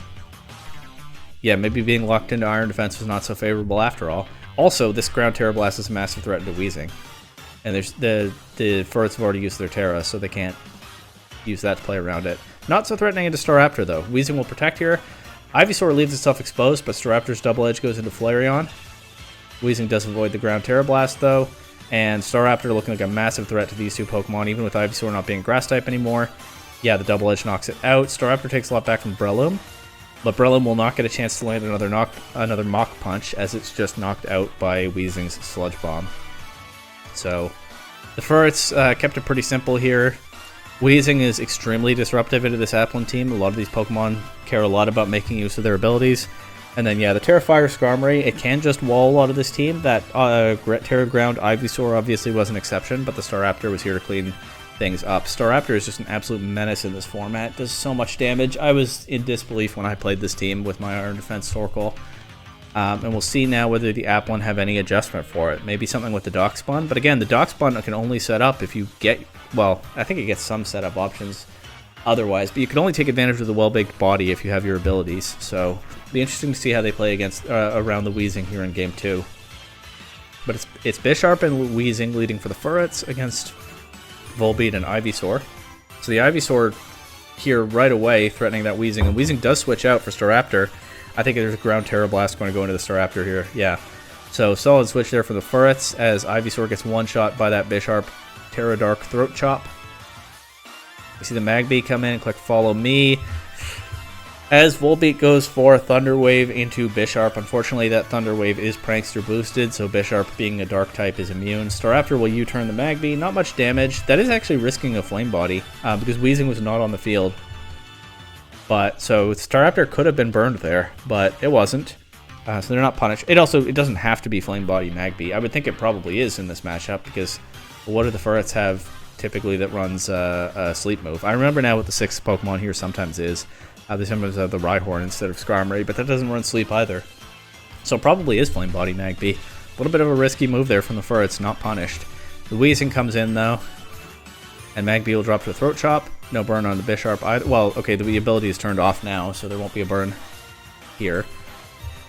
maybe being locked into Iron Defense was not so favorable after all. Also, this Ground Terra Blast is a massive threat to Weezing. And there's the Furrets have already used their Terra, so they can't use that to play around it. Not so threatening into Staraptor, though. Weezing will protect here. Ivysaur leaves itself exposed, but Staraptor's Double Edge goes into Flareon. Weezing does avoid the Ground Terra Blast, though. And Staraptor looking like a massive threat to these two Pokemon, even with Ivysaur not being Grass-type anymore. Yeah, the Double Edge knocks it out. Staraptor takes a lot back from Breloom. But Breloom will not get a chance to land another Mach Punch, as it's just knocked out by Weezing's Sludge Bomb. So, the Furrets kept it pretty simple here. Weezing is extremely disruptive into this Applin team. A lot of these Pokemon care a lot about making use of their abilities. And then, yeah, the Terrafire Skarmory, it can just wall a lot of this team. That Terra Ground Ivysaur obviously was an exception, but the Staraptor was here to clean things up. Staraptor is just an absolute menace in this format. It does so much damage. I was in disbelief when I played this team with my Iron Defense Torkoal. And we'll see now whether the Applin have any adjustment for it. Maybe something with the Darkspawn. But again, the Darkspawn can only set up if you get... Well, I think it gets some setup options otherwise. But you can only take advantage of the well-baked body if you have your abilities. So it'll be interesting to see how they play against around the Weezing here in Game 2. But it's Bisharp and Weezing leading for the Furrets against Volbeat and Ivysaur. So the Ivysaur here right away threatening that Weezing. And Weezing does switch out for Staraptor. I think there's a Ground Terra Blast going to go into the Staraptor here. Yeah. So solid switch there for the Furrets as Ivysaur gets one-shot by that Bisharp Terra Dark Throat Chop. We see the Magby come in and click Follow Me. As Volbeat goes for Thunder Wave into Bisharp. Unfortunately, that Thunder Wave is Prankster boosted, so Bisharp being a Dark type is immune. Staraptor will U-turn the Magby. Not much damage. That is actually risking a Flame Body because Weezing was not on the field. But so Staraptor could have been burned there, but it wasn't. So they're not punished. It doesn't have to be Flame Body Magby. I would think it probably is in this matchup because what do the Furrets have typically that runs a Sleep move? I remember now what the 6th Pokemon here sometimes is. They sometimes have the Rhyhorn instead of Skarmory, but that doesn't run Sleep either. So it probably is Flame Body Magby. A little bit of a risky move there from the Furrets, not punished. The Weezing comes in though, and Magby will drop to a Throat Chop. No burn on the Bisharp either. Well, okay, the ability is turned off now, so there won't be a burn here.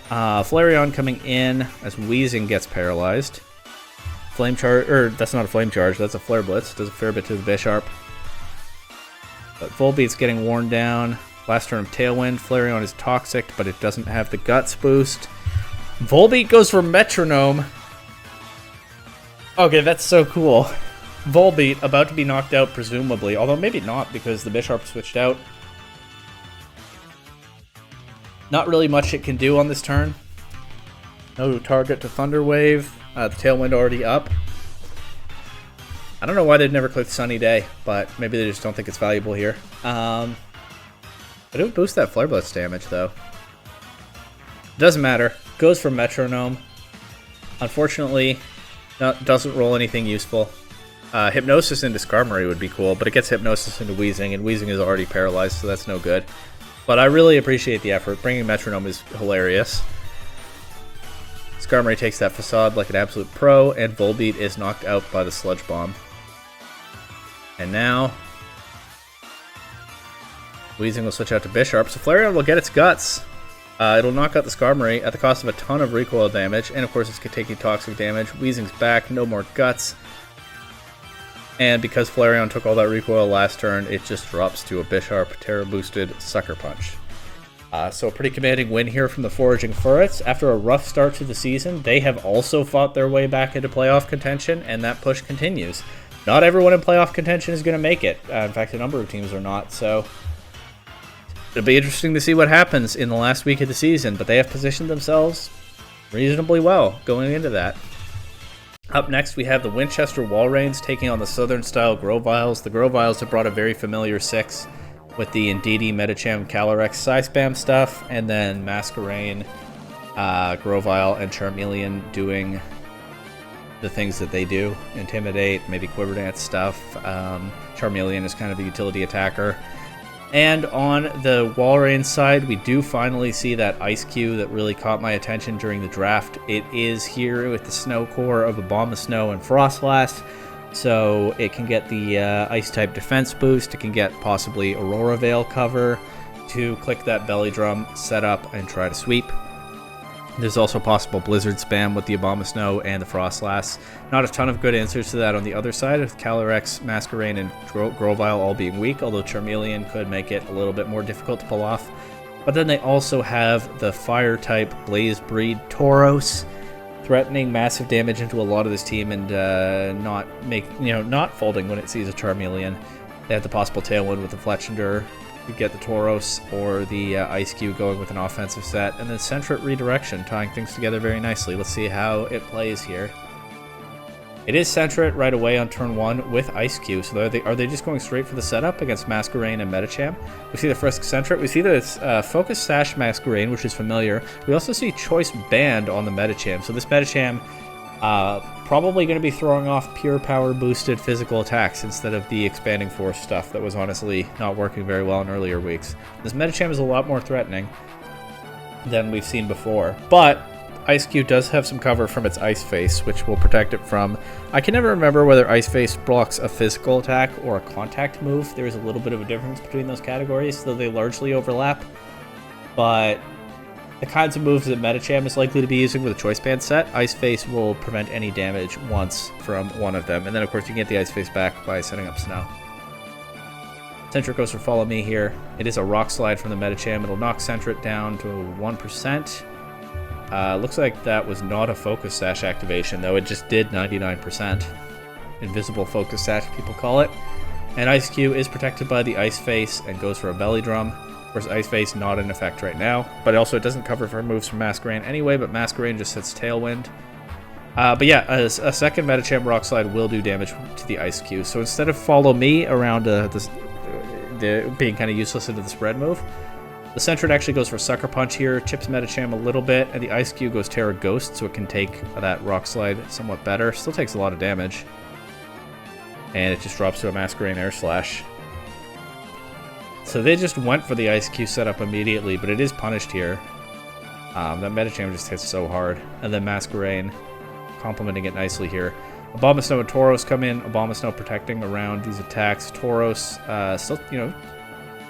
Flareon coming in as Weezing gets paralyzed. Flame Charge, or that's not a Flame Charge, that's a Flare Blitz. Does a fair bit to the Bisharp. But Volbeat's getting worn down. Last turn of Tailwind. Flareon is toxic, but it doesn't have the Guts boost. Volbeat goes for Metronome. Okay, that's so cool. Volbeat about to be knocked out, presumably. Although maybe not, because the Bisharp switched out. Not really much it can do on this turn. No target to Thunder Wave. The Tailwind already up. I don't know why they'd never clicked Sunny Day, but maybe they just don't think it's valuable here. It would boost that Flare Blitz damage, though. Doesn't matter. Goes for Metronome. Unfortunately, doesn't roll anything useful. Hypnosis into Skarmory would be cool, but it gets Hypnosis into Weezing, and Weezing is already paralyzed, so that's no good. But I really appreciate the effort. Bringing Metronome is hilarious. Skarmory takes that Facade like an absolute pro, and Volbeat is knocked out by the Sludge Bomb. And now Weezing will switch out to Bisharp, so Flareon will get its Guts. It'll knock out the Skarmory at the cost of a ton of recoil damage, and of course it's taking toxic damage. Weezing's back, no more Guts. And because Flareon took all that recoil last turn, it just drops to a Bisharp Terra-boosted Sucker Punch. So a pretty commanding win here from the Foraging Furrets. After a rough start to the season, they have also fought their way back into playoff contention, and that push continues. Not everyone in playoff contention is going to make it. In fact, a number of teams are not, so it'll be interesting to see what happens in the last week of the season, but they have positioned themselves reasonably well going into that. Up next, we have the Winchester Walreins taking on the Southern-style Grovyles. The Grovyles have brought a very familiar 6 with the Indeedee, Medicham, Calyrex, Psyspam stuff, and then Masquerain, Grovyle, and Charmeleon doing the things that they do. Intimidate, maybe Quiver Dance stuff. Charmeleon is kind of the utility attacker. And on the Walrein side, we do finally see that Ice Q that really caught my attention during the draft. It is here with the Snow Core of Abomasnow and Frostlass, so it can get the Ice-type defense boost. It can get possibly Aurora Veil cover to click that Belly Drum, set up, and try to sweep. There's also possible Blizzard spam with the Abomasnow and the Frostlass. Not a ton of good answers to that on the other side, with Calyrex, Masquerain, and Grovyle all being weak, although Charmeleon could make it a little bit more difficult to pull off. But then they also have the Fire-type Blaze Breed Tauros, threatening massive damage into a lot of this team and not folding when it sees a Charmeleon. They have the possible Tailwind with the Fletchinder. You get the Tauros or the Ice Cube going with an offensive set, and then Sentret Redirection, tying things together very nicely. Let's see how it plays here. It is Sentret right away on turn 1 with Ice Cube, so are they just going straight for the setup against Masquerain and Medicham? We see the Frisk Sentret, we see that it's Focus Sash Masquerain, which is familiar. We also see Choice Band on the Medicham, so this Medicham probably going to be throwing off pure power boosted physical attacks instead of the Expanding Force stuff that was honestly not working very well in earlier weeks. This Medicham is a lot more threatening than we've seen before, but Ice Cube does have some cover from its Ice Face, which will protect it from... I can never remember whether Ice Face blocks a physical attack or a contact move. There is a little bit of a difference between those categories, though they largely overlap, but the kinds of moves that Medicham is likely to be using with a Choice Band set, Ice Face will prevent any damage once from one of them. And then, of course, you can get the Ice Face back by setting up Snow. Sentret goes for Follow Me here. It is a Rock Slide from the Medicham. It'll knock Sentret down to 1%. Looks like that was not a Focus Sash activation, though. It just did 99%. Invisible Focus Sash, people call it. And Ice Cube is protected by the Ice Face and goes for a Belly Drum. Of course, Ice Face not in effect right now, but also it doesn't cover for moves from Masquerain anyway, but Masquerain just hits Tailwind. But yeah, a second Medicham Rock Slide will do damage to the Ice Cube. So instead of Follow Me around the being kind of useless into the spread move, the Sentret actually goes for Sucker Punch here, chips Medicham a little bit, and the Ice Cube goes Terra Ghost, so it can take that Rock Slide somewhat better. Still takes a lot of damage. And it just drops to a Masquerain Air Slash. So they just went for the Ice Cube setup immediately, but it is punished here. That Medicham just hits so hard. And then Masquerain complementing it nicely here. Abomasnow and Tauros come in. Abomasnow protecting around these attacks. Tauros still,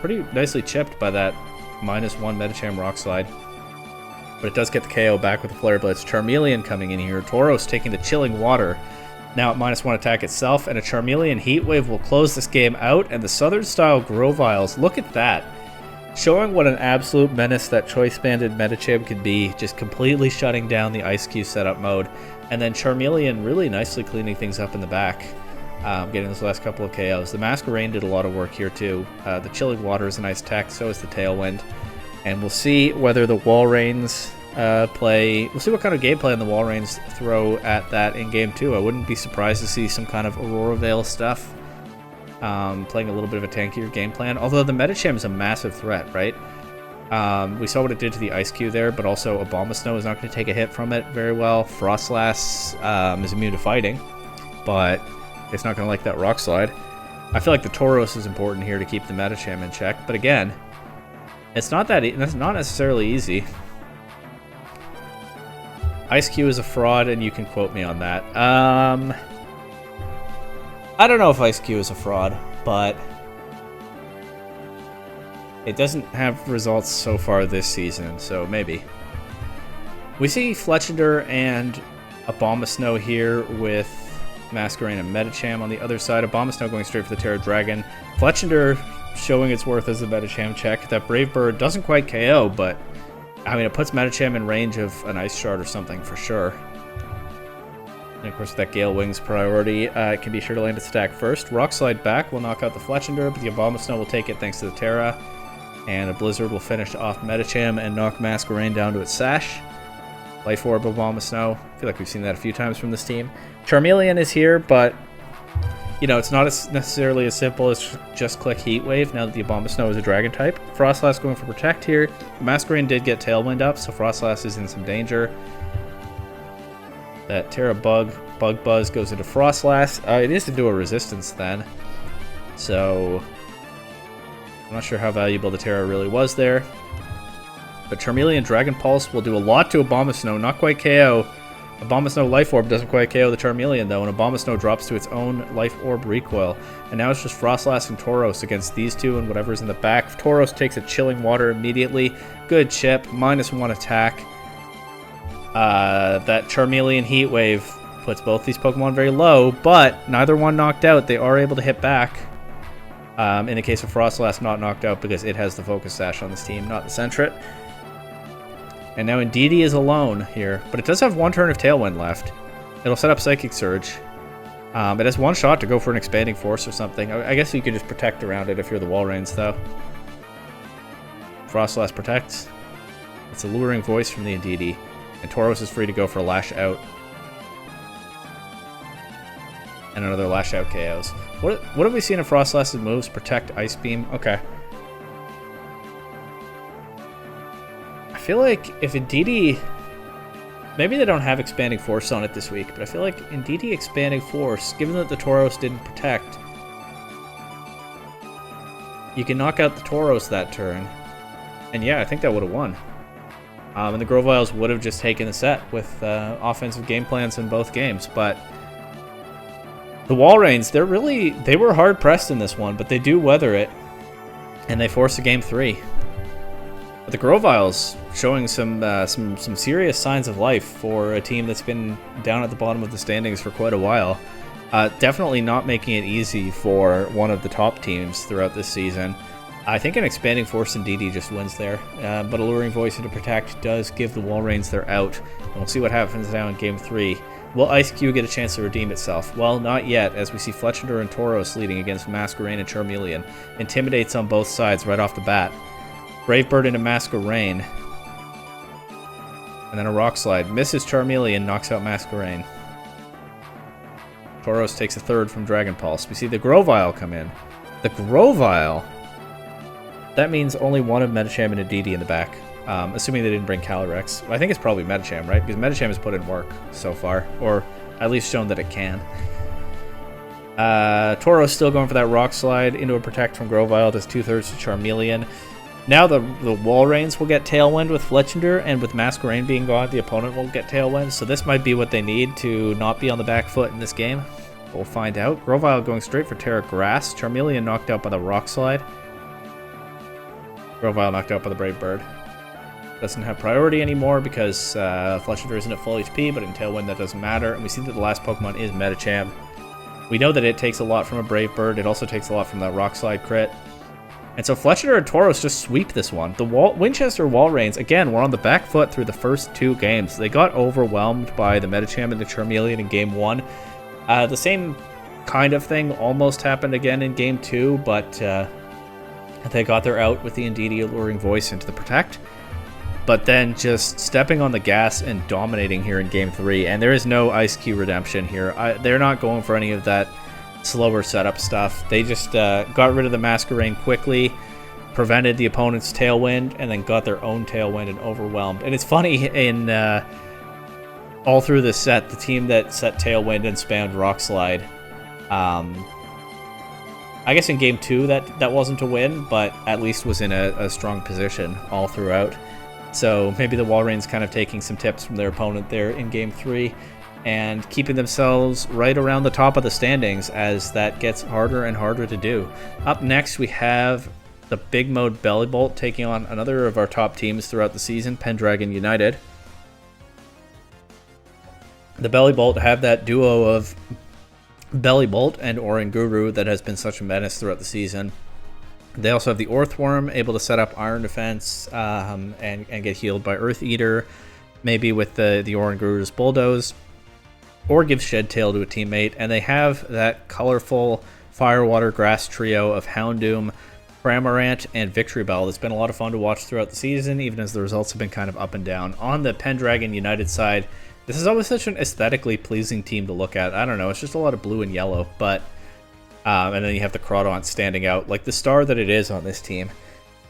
pretty nicely chipped by that -1 Medicham Rock Slide. But it does get the KO back with the Flare Blitz. Charmeleon coming in here. Tauros taking the Chilling Water. Now at -1 attack itself, and a Charmeleon Heat Wave will close this game out, and the Southern-style Grovyles, look at that. Showing what an absolute menace that choice-banded Medicham could be, just completely shutting down the Ice Cube setup mode, and then Charmeleon really nicely cleaning things up in the back, getting those last couple of KOs. The Masquerain did a lot of work here too. The Chilling Water is a nice tech, so is the Tailwind, and we'll see whether the Walreins we'll see what kind of gameplay the Walreins throw at that in game 2. I wouldn't be surprised to see some kind of Aurora Veil stuff, playing a little bit of a tankier game plan, although the Medicham is a massive threat, right? We saw what it did to the Ice Cube there, but also Abomasnow is not going to take a hit from it very well. Frostlass is immune to fighting, but it's not going to like that Rock Slide. I feel like the Tauros is important here to keep the Medicham in check, but again, it's not necessarily easy. Ice Cube is a fraud, and you can quote me on that. I don't know if Ice Cube is a fraud, but it doesn't have results so far this season, so maybe. We see Fletchinder and Abomasnow here with Masquerain and Medicham on the other side. Abomasnow going straight for the Terra Dragon. Fletchinder showing its worth as a Medicham check. That Brave Bird doesn't quite KO, but I mean, it puts Medicham in range of an Ice Shard or something for sure. And of course, with that Gale Wings priority, it can be sure to land its attack first. Rock Slide back will knock out the Fletchinder, but the Abomasnow will take it thanks to the Terra. And a Blizzard will finish off Medicham and knock Masquerain down to its Sash. Life Orb Abomasnow. I feel like we've seen that a few times from this team. Charmeleon is here, but it's not necessarily as simple as just click Heat Wave now that the Abomasnow is a Dragon type. Frostlass going for Protect here. Masquerain did get Tailwind up, so Frostlass is in some danger. That Bug Buzz goes into Frostlass. It is to do a resistance then. So I'm not sure how valuable the Terra really was there. But Charmeleon Dragon Pulse will do a lot to Abomasnow. Not quite KO. Abomasnow Life Orb doesn't quite KO the Charmeleon though, and Abomasnow drops to its own Life Orb recoil. And now it's just Frostlass and Tauros against these two and whatever's in the back. Tauros takes a Chilling Water immediately. Good chip. -1 attack. That Charmeleon Heat Wave puts both these Pokemon very low, but neither one knocked out. They are able to hit back. In the case of Frostlass, not knocked out because it has the Focus Sash on this team, not the Sentret. And now Indeedee is alone here, but it does have one turn of Tailwind left. It'll set up Psychic Surge. It has one shot to go for an Expanding Force or something. I guess you could just protect around it if you're the Walreins, though. Frostlass protects. It's a Luring Voice from the Indeedee. And Tauros is free to go for a Lash Out. And another Lash Out KOs. What have we seen in Frostlass's moves? Protect, Ice Beam. Okay. I feel like if Indeedee... Maybe they don't have Expanding Force on it this week, but I feel like Indeedee Expanding Force, given that the Tauros didn't protect, you can knock out the Tauros that turn. And yeah, I think that would have won. And the Grovyles would have just taken the set with offensive game plans in both games, but the Walreins, they were hard pressed in this one, but they do weather it, and they force a game 3. But the Grovyles showing some serious signs of life for a team that's been down at the bottom of the standings for quite a while. Definitely not making it easy for one of the top teams throughout this season. I think an Expanding Force Indeedee just wins there, but Alluring Voice into Protect does give the Walreins their out, and we'll see what happens now in Game 3. Will Ice-Q get a chance to redeem itself? Well, not yet, as we see Fletchinder and Tauros leading against Masquerain and Charmeleon. Intimidates on both sides right off the bat. Brave Bird into Masquerain. And then a Rock Slide. Misses Charmeleon, knocks out Masquerain. Tauros takes a third from Dragon Pulse. We see the Grovyle come in. The Grovyle? That means only one of Medicham and Indeedee in the back. Assuming they didn't bring Calyrex. I think it's probably Medicham, right? Because Medicham has put in work so far. Or at least shown that it can. Tauros still going for that Rock Slide into a Protect from Grovyle. Does 2/3 to Charmeleon. Now the Walreins will get Tailwind with Fletchinder, and with Masquerain being gone, the opponent won't get Tailwind. So this might be what they need to not be on the back foot in this game. We'll find out. Grovyle going straight for Terra Grass. Charmeleon knocked out by the Rock Slide. Grovyle knocked out by the Brave Bird. Doesn't have priority anymore because Fletchinder isn't at full HP, but in Tailwind that doesn't matter. And we see that the last Pokemon is Medicham. We know that it takes a lot from a Brave Bird. It also takes a lot from that Rock Slide crit. And so Fletchinder and Tauros just sweep this one. The Winchester Walreins, again, were on the back foot through the first 2 games. They got overwhelmed by the Medicham and the Charmeleon in Game 1. The same kind of thing almost happened again in Game 2, but they got their out with the Indeedee Alluring Voice into the Protect. But then just stepping on the gas and dominating here in Game 3. And there is no Ice-Q redemption here. They're not going for any of that slower setup stuff. They just got rid of the Masquerain quickly, prevented the opponent's Tailwind, and then got their own Tailwind and overwhelmed. And it's funny, in all through this set, the team that set Tailwind and spammed Rock Slide, I guess in Game 2 that wasn't a win, but at least was in a strong position all throughout. So maybe the Walreins kind of taking some tips from their opponent there in Game 3 and keeping themselves right around the top of the standings as that gets harder and harder to do. Up next, we have the Big Mode Bellibolt taking on another of our top teams throughout the season, Pendragon United. The Bellibolt have that duo of Bellibolt and Oranguru that has been such a menace throughout the season. They also have the Orthworm, able to set up Iron Defense and get healed by Earth Eater, maybe with the Oranguru's Bulldoze, or give Shed Tail to a teammate. And they have that colorful Fire, Water, Grass trio of Houndoom, Cramorant, and Victreebel that's been a lot of fun to watch throughout the season, even as the results have been kind of up and down. On the Pendragon United side, this is always such an aesthetically pleasing team to look at. I don't know, it's just a lot of blue and yellow, but and then you have the Crawdaunt standing out like the star that it is on this team.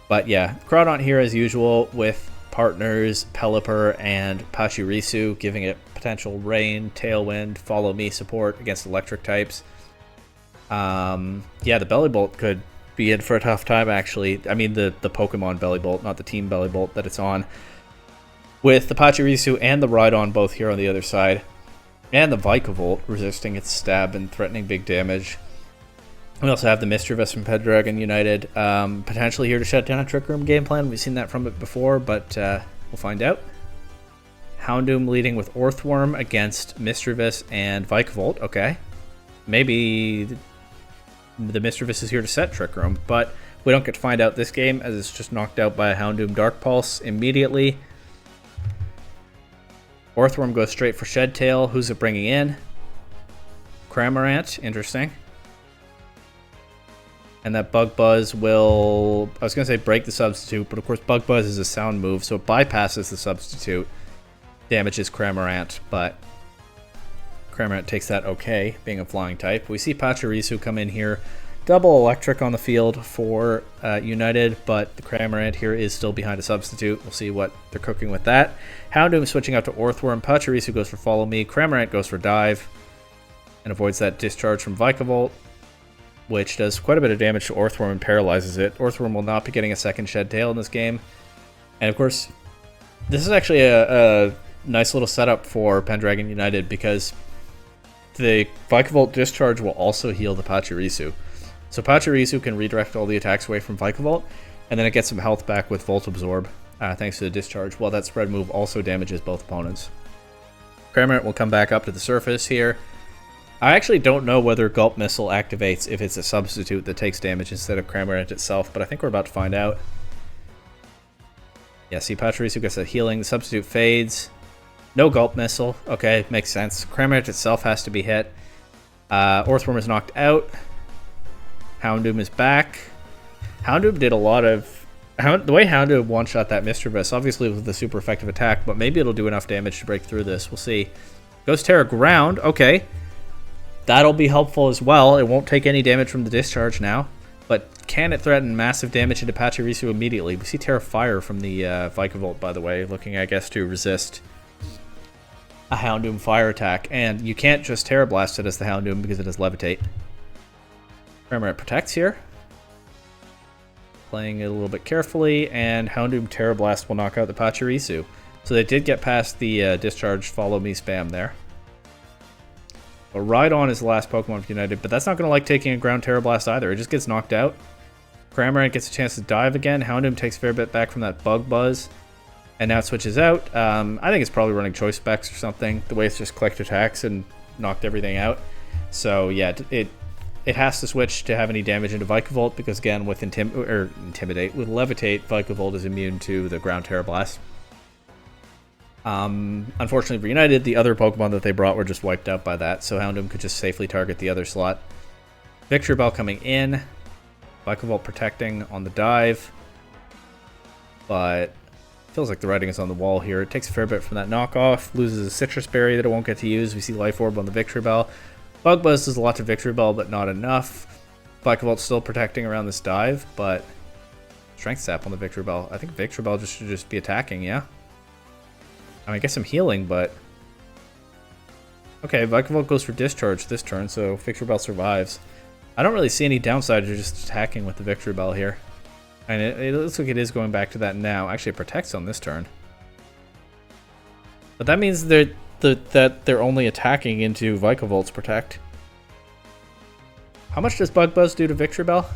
But yeah, Crawdaunt here as usual with partners, Pelipper and Pachirisu, giving it potential Rain, Tailwind, Follow Me support against electric types. Yeah, the Bellibolt could be in for a tough time, actually. I mean, the Pokemon Bellibolt, not the Team Bellibolt that it's on. With the Pachirisu and the Rhydon both here on the other side. And the Vikavolt resisting its stab and threatening big damage. We also have the Mischievous from Pendragon United, potentially here to shut down a Trick Room game plan. We've seen that from it before, but we'll find out. Houndoom leading with Orthworm against Mischievous and Vikavolt. Okay. Maybe the Mischievous is here to set Trick Room, but we don't get to find out this game as it's just knocked out by a Houndoom Dark Pulse immediately. Orthworm goes straight for Shedtail. Who's it bringing in? Cramorant. Interesting. And that Bug Buzz will, I was going to say break the substitute, but of course Bug Buzz is a sound move, so it bypasses the substitute. Damages Cramorant, but Cramorant takes that okay, being a flying type. We see Pachirisu come in here. Double electric on the field for United, but the Cramorant here is still behind a substitute. We'll see what they're cooking with that. Houndoom switching out to Orthworm. Pachirisu goes for Follow Me. Cramorant goes for Dive and avoids that discharge from Vikavolt, which does quite a bit of damage to Orthworm and paralyzes it. Orthworm will not be getting a second Shedtail in this game. And of course, this is actually a nice little setup for Pendragon United because the Vikavolt discharge will also heal the Pachirisu. So Pachirisu can redirect all the attacks away from Vikavolt, and then it gets some health back with Volt Absorb, thanks to the discharge, while that spread move also damages both opponents. Cramorant will come back up to the surface here. I actually don't know whether Gulp Missile activates if it's a substitute that takes damage instead of Cramorant itself, but I think we're about to find out. Yeah, see, Pachirisu gets a healing, the substitute fades. No Gulp Missile. Okay, makes sense. Cramorant itself has to be hit. Orthworm is knocked out. Houndoom is back. Houndoom did a lot of... the way Houndoom one-shot that Mischievous, obviously with a super effective attack, but maybe it'll do enough damage to break through this. We'll see. Ghost Terra Ground. Okay. That'll be helpful as well. It won't take any damage from the discharge now. But can it threaten massive damage into Pachirisu immediately? We see Terra Fire from the Vikavolt, by the way, looking, I guess, to resist a Houndoom fire attack. And you can't just Terra Blast it as the Houndoom because it has Levitate. Cramorant protects here. Playing it a little bit carefully, and Houndoom Terra Blast will knock out the Pachirisu. So they did get past the discharge Follow Me spam there. But Rhydon is the last Pokemon for United, but that's not going to like taking a ground Terra Blast either. It just gets knocked out. Cramorant gets a chance to dive again. Houndoom takes a fair bit back from that Bug Buzz. And now it switches out. I think it's probably running Choice Specs or something. The way it's just clicked attacks and knocked everything out. So yeah, it has to switch to have any damage into Vikavolt because again, with Intimidate, with Levitate, Vikavolt is immune to the ground Terra Blast. Unfortunately for United, the other Pokemon that they brought were just wiped out by that, so Houndoom could just safely target the other slot. Victory Bell coming in, Vikavolt protecting on the dive, but feels like the writing is on the wall here. It takes a fair bit from that knockoff, loses a Citrus Berry that it won't get to use. We see Life Orb on the Victory Bell. Bug Buzz does a lot to Victory Bell, but not enough. Vikavolt's still protecting around this dive, but Strength Sap on the Victory Bell. I think Victory Bell should just be attacking, yeah? I mean, I guess I'm healing, but... Okay, Vikavolt goes for Discharge this turn, so Victory Bell survives. I don't really see any downside to just attacking with the Victory Bell here. And it looks like it is going back to that now. Actually, it protects on this turn. But that means that they're only attacking into Vikavolt's Protect. How much does Bug Buzz do to Victory Bell?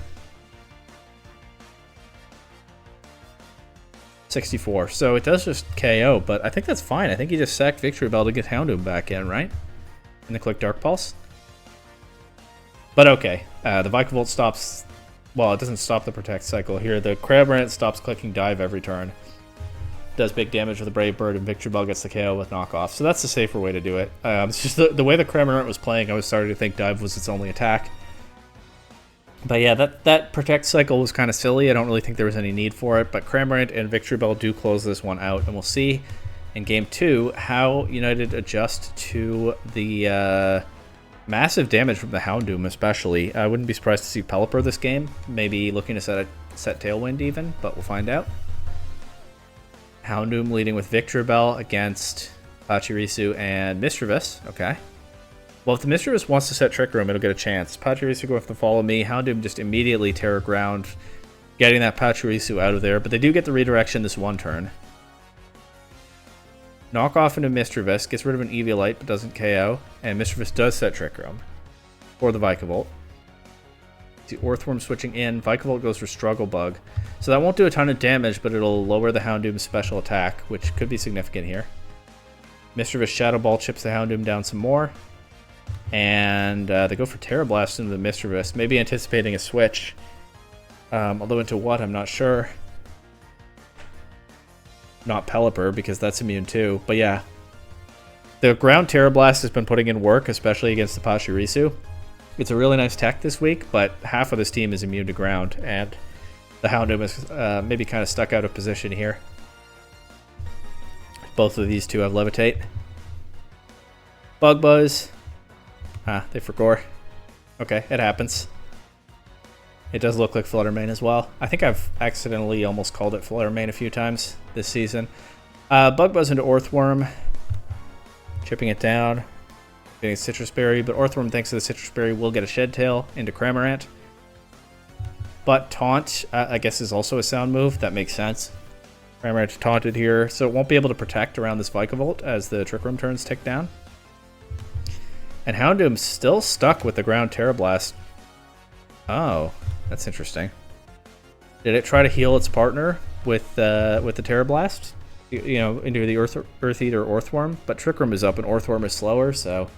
64. So it does just KO, but I think that's fine. I think you just sacked Victory Bell to get Houndoom back in, right? And then click Dark Pulse. But okay, the Vikavolt stops... Well, it doesn't stop the Protect cycle here. The Cramorant stops clicking Dive every turn. Does big damage with the Brave Bird, and Victory Bell gets the KO with Knockoff. So that's the safer way to do it. It's just the way the Cramorant was playing, I was starting to think Dive was its only attack. But yeah, that Protect cycle was kind of silly. I don't really think there was any need for it. But Cramorant and Victory Bell do close this one out. And we'll see in Game 2 how United adjust to the... massive damage from the Houndoom, especially. I wouldn't be surprised to see Pelipper this game. Maybe looking to set Tailwind even, but we'll find out. Houndoom leading with Victreebel against Pachirisu and Mischievous. Okay. Well, if the Mischievous wants to set Trick Room, it'll get a chance. Pachirisu go have to follow me. Houndoom just immediately Terra Ground, getting that Pachirisu out of there. But they do get the redirection this one turn. Knock off into Mischievous, gets rid of an Eviolite but doesn't KO. And Mischievous does set Trick Room for the Vikavolt. The Orthworm switching in. Vikavolt goes for Struggle Bug. So that won't do a ton of damage, but it'll lower the Houndoom's special attack, which could be significant here. Mischievous Shadow Ball chips the Houndoom down some more. And they go for Terra Blast into the Mischievous, maybe anticipating a switch. Although into what, I'm not sure. Not Pelipper, because that's immune too. But yeah, the ground Terra Blast has been putting in work, especially against the Pachirisu. It's a really nice tech this week, but half of this team is immune to ground, and the Houndoom is maybe kind of stuck out of position here. Both of these two have Levitate. Bug Buzz. They forgot. Okay, it happens. It does look like Fluttermane as well. I think I've accidentally almost called it Fluttermane a few times this season. Bug Buzz into Orthworm. Chipping it down. Getting a Citrus Berry, but Orthworm, thanks to the Citrus Berry, will get a Shed Tail into Cramorant. But Taunt, I guess, is also a sound move. That makes sense. Cramorant taunted here, so it won't be able to protect around this Vikavolt as the Trick Room turns tick down. And Houndoom's still stuck with the ground Terra Blast. Oh, that's interesting. Did it try to heal its partner with the Terra Blast? You know, into the Earth Eater Orthworm? But Trick Room is up and Orthworm is slower, so...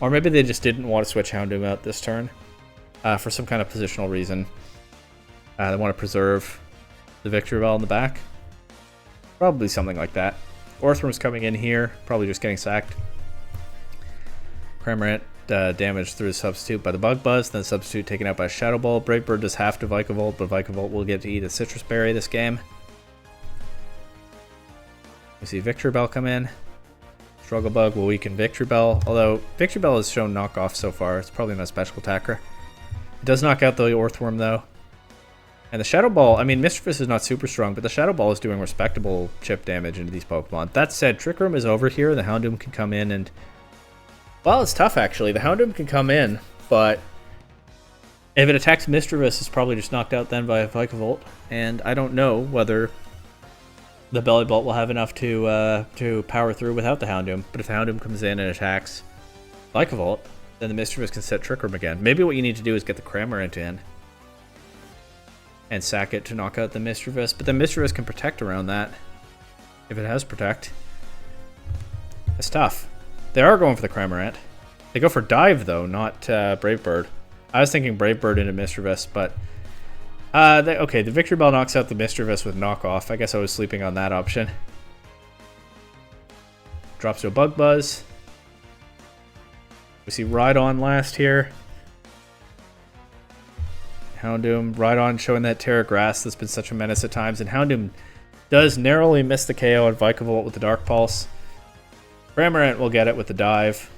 Or maybe they just didn't want to switch Houndoom out this turn for some kind of positional reason. They want to preserve the Victreebel in the back. Probably something like that. Orthworm's coming in here, probably just getting sacked. Cramorant damaged through the Substitute by the Bug Buzz, then Substitute taken out by Shadow Ball. Brave Bird does half to Vikavolt, but Vikavolt will get to eat a Citrus Berry this game. We see Victreebel come in. Struggle Bug will weaken Victreebel, although Victreebel has shown knockoff so far. It's probably not a special attacker. It does knock out the Orthworm though. And the Shadow Ball, I mean, Mischievous is not super strong, but the Shadow Ball is doing respectable chip damage into these Pokemon. That said, Trick Room is over here. The Houndoom can come in and... Well, it's tough actually. The Houndoom can come in, but if it attacks Mischievous, it's probably just knocked out then by a Vikavolt. And I don't know whether the Bellibolt will have enough to power through without the Houndoom. But if the Houndoom comes in and attacks Vikavolt, then the Mischievous can set Trick Room again. Maybe what you need to do is get the Cramorant in and sack it to knock out the Mischievous. But the Mischievous can protect around that if it has Protect. That's tough. They are going for the Cramorant. They go for Dive, though, not Brave Bird. I was thinking Brave Bird into Mischievous, but... okay, the Victreebel knocks out the Mischievous with Knockoff. I guess I was sleeping on that option. Drops to a Bug Buzz. We see Rhydon last here. Houndoom. Rhydon showing that Terra Grass that's been such a menace at times. And Houndoom does narrowly miss the KO on Vikavolt with the Dark Pulse. Cramorant will get it with the Dive.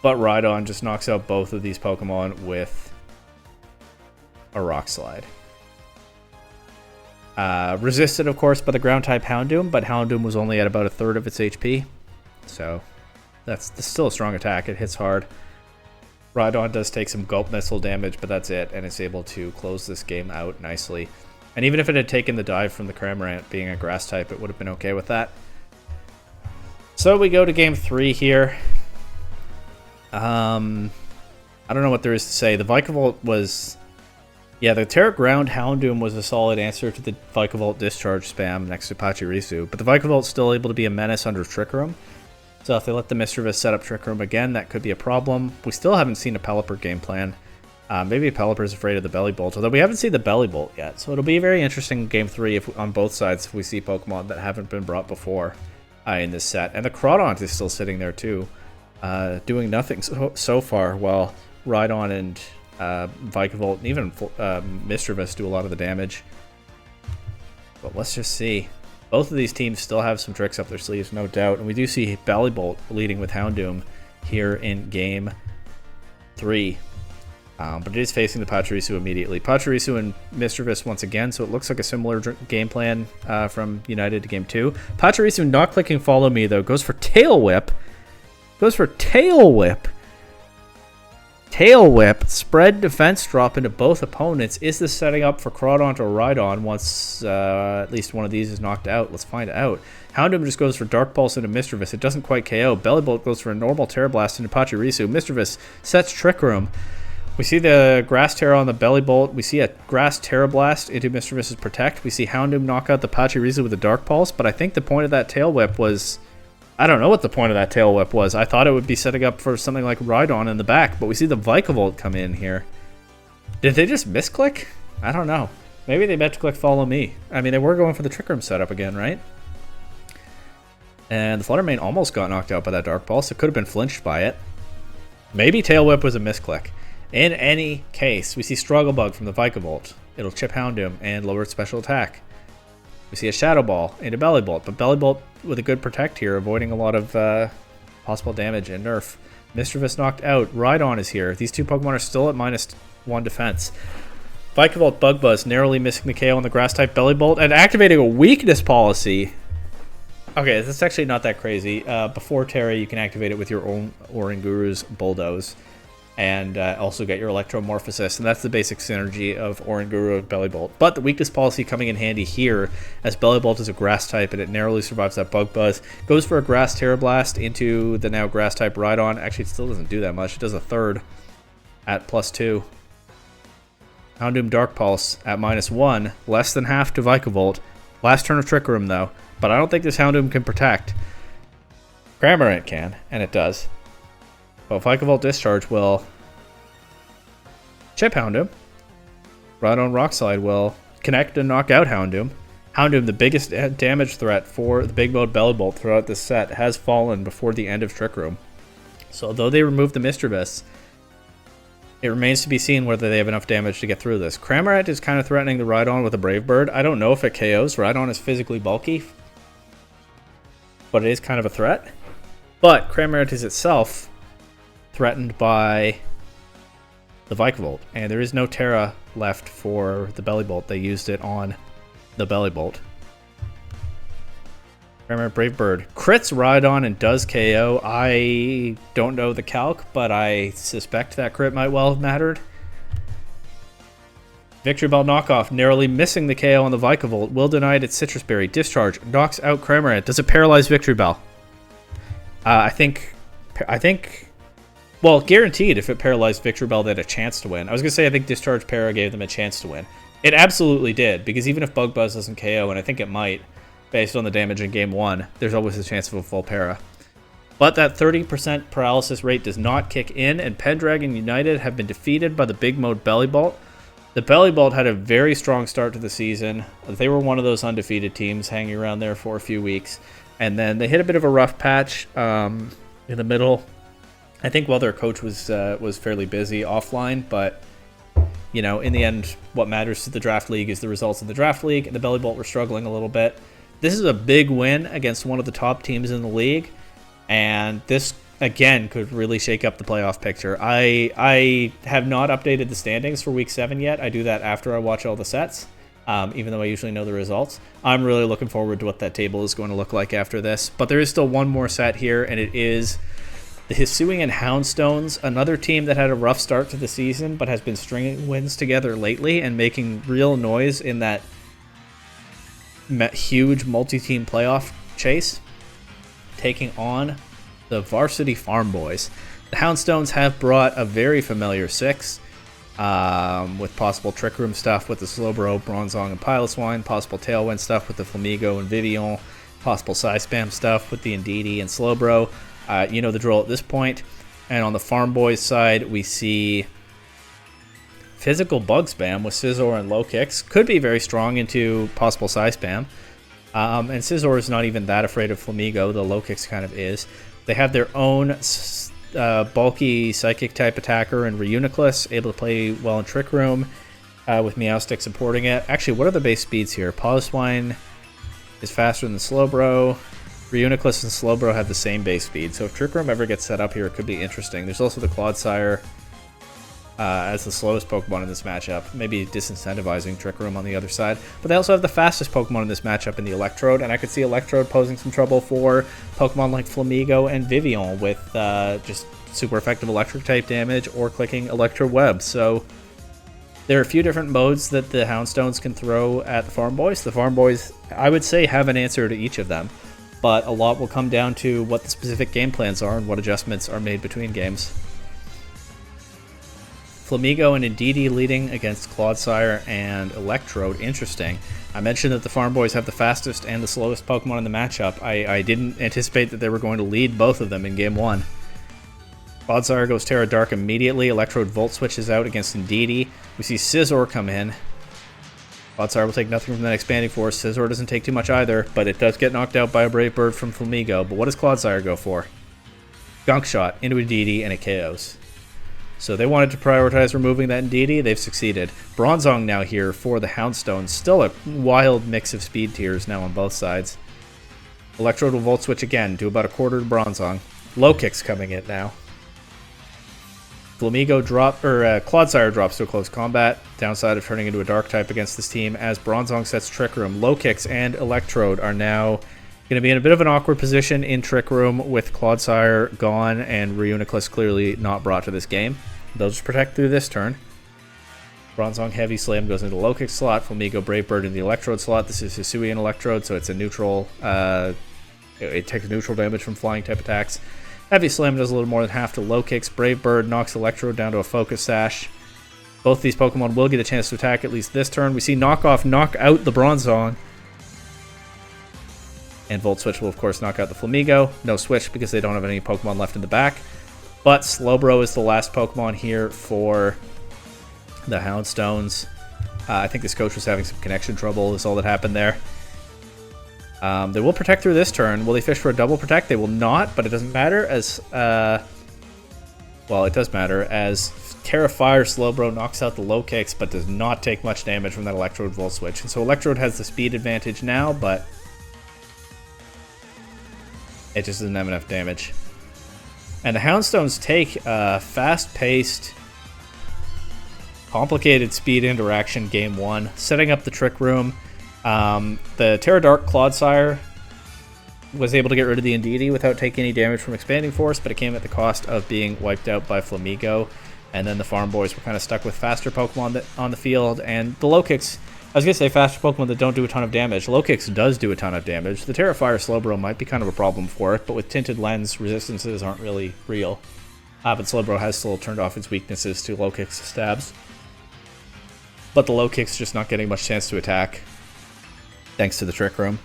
But Rhydon just knocks out both of these Pokemon with a Rock Slide. Resisted, of course, by the Ground-type Houndoom, but Houndoom was only at about a third of its HP. So that's still a strong attack. It hits hard. Rhydon does take some Gulp Missile damage, but that's it, and it's able to close this game out nicely. And even if it had taken the Dive from the Cramorant, being a Grass type, it would have been okay with that. So we go to game 3 here. I don't know what there is to say. The Vikavolt was... Yeah, the Terra Ground Houndoom was a solid answer to the Vikavolt Discharge spam next to Pachirisu. But the Vikavolt's still able to be a menace under Trick Room. So if they let the Mischievous set up Trick Room again, that could be a problem. We still haven't seen a Pelipper game plan. Maybe Pelipper's afraid of the Bellibolt, although we haven't seen the Bellibolt yet. So it'll be very interesting in game 3 on both sides if we see Pokemon that haven't been brought before in this set. And the Crawdont is still sitting there too, doing nothing so far, while Rhydon and Vikavolt and even Mischievous do a lot of the damage. But let's just see. Both of these teams still have some tricks up their sleeves, no doubt. And we do see Bellibolt leading with Houndoom here in game 3. But it is facing the Pachirisu immediately. Pachirisu and Mischievous once again, so it looks like a similar game plan from United to game 2. Pachirisu not clicking follow me, though. Goes for Tail Whip. Tail Whip. Spread defense drop into both opponents. Is this setting up for Crawdaunt or Rhydon once at least one of these is knocked out? Let's find out. Houndoom just goes for Dark Pulse into Mischievous. It doesn't quite KO. Bellibolt goes for a normal Terra Blast into Pachirisu. Mischievous sets Trick Room. We see the Grass Terra on the Bellibolt. We see a Grass Terra Blast into Mischievous' Protect. We see Houndoom knock out the Pachirisu with a Dark Pulse, but I think the point of that Tail Whip was... I don't know what the point of that Tail Whip was. I thought it would be setting up for something like Rhydon in the back, but we see the Vikavolt come in here. Did they just misclick? I don't know. Maybe they meant to click Follow Me. I mean, they were going for the Trick Room setup again, right? And the Fluttermane almost got knocked out by that Dark Pulse. It could have been flinched by it. Maybe Tail Whip was a misclick. In any case, we see Struggle Bug from the Vikavolt. It'll chip Houndoom and lower its special attack. We see a Shadow Ball into Bellibolt, but Bellibolt with a good protect here, avoiding a lot of possible damage and nerf. Mischievous knocked out. Rhydon is here. These two Pokemon are still at -1 defense. Vikavolt Bug Buzz narrowly missing the KO on the Grass-type Bellibolt and activating a weakness policy. Okay, that's actually not that crazy. Before Terra, you can activate it with your own Oranguru's Bulldoze. And also get your Electromorphosis, and that's the basic synergy of Oranguru and Bellibolt. But the weakness policy coming in handy here, as Bellibolt is a Grass type and it narrowly survives that Bug Buzz. Goes for a Grass Terra Blast into the now Grass type Rhydon. Actually, it still doesn't do that much. It does a third at +2. Houndoom Dark Pulse at -1, less than half to Vikavolt. Last turn of Trick Room though, but I don't think this Houndoom can protect. Cramorant can, and it does. But Vikavolt Discharge will chip Houndoom. Rhydon Rock Slide will connect and knock out Houndoom. Houndoom, the biggest damage threat for the Big Mode Bellibolt throughout this set, has fallen before the end of Trick Room. So although they removed the Mischievous, it remains to be seen whether they have enough damage to get through this. Cramorant is kind of threatening the Rhydon with a Brave Bird. I don't know if it KOs. Rhydon is physically bulky, but it is kind of a threat. But Cramorant is itself threatened by the Vikavolt, and there is no Terra left for the Bellibolt. They used it on the Bellibolt. Remember, Brave Bird crits Rhydon and does KO. I don't know the calc, but I suspect that crit might well have mattered. Victory Bell knockoff, narrowly missing the KO on the Vikavolt, will deny it its Citrus Berry. Discharge knocks out Cramorant. Does it paralyze Victory Bell? I think. Well, guaranteed if it paralyzed Victory Bell, they had a chance to win. I was going to say I think Discharge Para gave them a chance to win. It absolutely did, because even if Bug Buzz doesn't KO, and I think it might, based on the damage in Game 1, there's always a chance of a full Para. But that 30% paralysis rate does not kick in, and Pendragon United have been defeated by the Big Mode Bellibolt. The Bellibolt had a very strong start to the season. They were one of those undefeated teams hanging around there for a few weeks. And then they hit a bit of a rough patch in the middle. I think while their coach was fairly busy offline, but you know, in the end, what matters to the draft league is the results of the draft league, and the Bellibolt were struggling a little bit. This is a big win against one of the top teams in the league, and this again could really shake up the playoff picture. I have not updated the standings for Week 7 yet. I do that after I watch all the sets, even though I usually know the results. I'm really looking forward to what that table is going to look like after this. But there is still one more set here, and it is the Hisuian Houndstones, another team that had a rough start to the season, but has been stringing wins together lately and making real noise in that huge multi-team playoff chase, taking on the varsity Farmboys. The Houndstones have brought a very familiar 6, with possible Trick Room stuff with the Slowbro, Bronzong, and Piloswine, possible Tailwind stuff with the Flamigo and Vivian, possible Psy Spam stuff with the Indeedee and Slowbro. You know the drill at this point. And on the Farmboys side, we see physical Bug Spam with Scizor and Low Kicks. Could be very strong into possible Psy Spam. And Scizor is not even that afraid of Flamigo. The Low Kicks kind of is. They have their own bulky Psychic type attacker in Reuniclus, able to play well in Trick Room with Meowstic supporting it. Actually, what are the base speeds here? Piloswine is faster than Slowbro. Reuniclus and Slowbro have the same base speed, so if Trick Room ever gets set up here, it could be interesting. There's also the Clodsire as the slowest Pokemon in this matchup, maybe disincentivizing Trick Room on the other side. But they also have the fastest Pokemon in this matchup in the Electrode, and I could see Electrode posing some trouble for Pokemon like Flamigo and Vivillon with just super effective electric type damage or clicking Electro Web. So there are a few different modes that the Houndstones can throw at the Farmboys. The Farmboys, I would say, have an answer to each of them, but a lot will come down to what the specific game plans are and what adjustments are made between games. Flamigo and Indeedee leading against Clodsire and Electrode. Interesting. I mentioned that the Farmboys have the fastest and the slowest Pokemon in the matchup. I didn't anticipate that they were going to lead both of them in Game 1. Clodsire goes Terra Dark immediately. Electrode Volt switches out against Indeedee. We see Scizor come in. Clodsire will take nothing from that Expanding Force. Scizor doesn't take too much either, but it does get knocked out by a Brave Bird from Flamigo. But what does Clodsire go for? Gunk Shot into Indeedee and it KOs. So they wanted to prioritize removing that Indeedee. They've succeeded. Bronzong now here for the Houndstones. Still a wild mix of speed tiers now on both sides. Electrode will Volt Switch again, do about a quarter to Bronzong. Low Kicks coming in now. Clodsire drops to a close combat. Downside of turning into a Dark type against this team as Bronzong sets Trick Room. Low Kicks and Electrode are now going to be in a bit of an awkward position in Trick Room with Clodsire gone and Reuniclus clearly not brought to this game. They'll just protect through this turn. Bronzong Heavy Slam goes into the Low Kick slot. Flamigo Brave Bird in the Electrode slot. This is Hisuian Electrode, so it's a neutral. It takes neutral damage from flying type attacks. Heavy Slam does a little more than half to Low Kicks. Brave Bird knocks Electrode down to a Focus Sash. Both these Pokemon will get a chance to attack at least this turn. We see Knock Off knock out the Bronzong. And Volt Switch will, of course, knock out the Flamigo. No Switch because they don't have any Pokemon left in the back. But Slowbro is the last Pokemon here for the Houndstones. I think this coach was having some connection trouble is all that happened there. They will protect through this turn. Will they fish for a double protect? They will not, but it doesn't matter as... well, it does matter as Terra Fire Slowbro knocks out the Low Kicks, but does not take much damage from that Electrode Volt Switch. And so Electrode has the speed advantage now, but it just doesn't have enough damage. And the Houndstones take a fast-paced, complicated speed interaction Game 1, setting up the Trick Room. The Terra Dark Clodsire was able to get rid of the Indeedee without taking any damage from Expanding Force, but it came at the cost of being wiped out by Flamigo. And then the Farmboys were kind of stuck with faster Pokemon on the field, and the Low Kicks... I was going to say faster Pokemon that don't do a ton of damage. Low Kicks does do a ton of damage. The Terra Fire Slowbro might be kind of a problem for it, but with Tinted Lens, resistances aren't really real. But Slowbro has still turned off its weaknesses to Low Kicks stabs. But the Low Kicks just not getting much chance to attack, thanks to the Trick Room.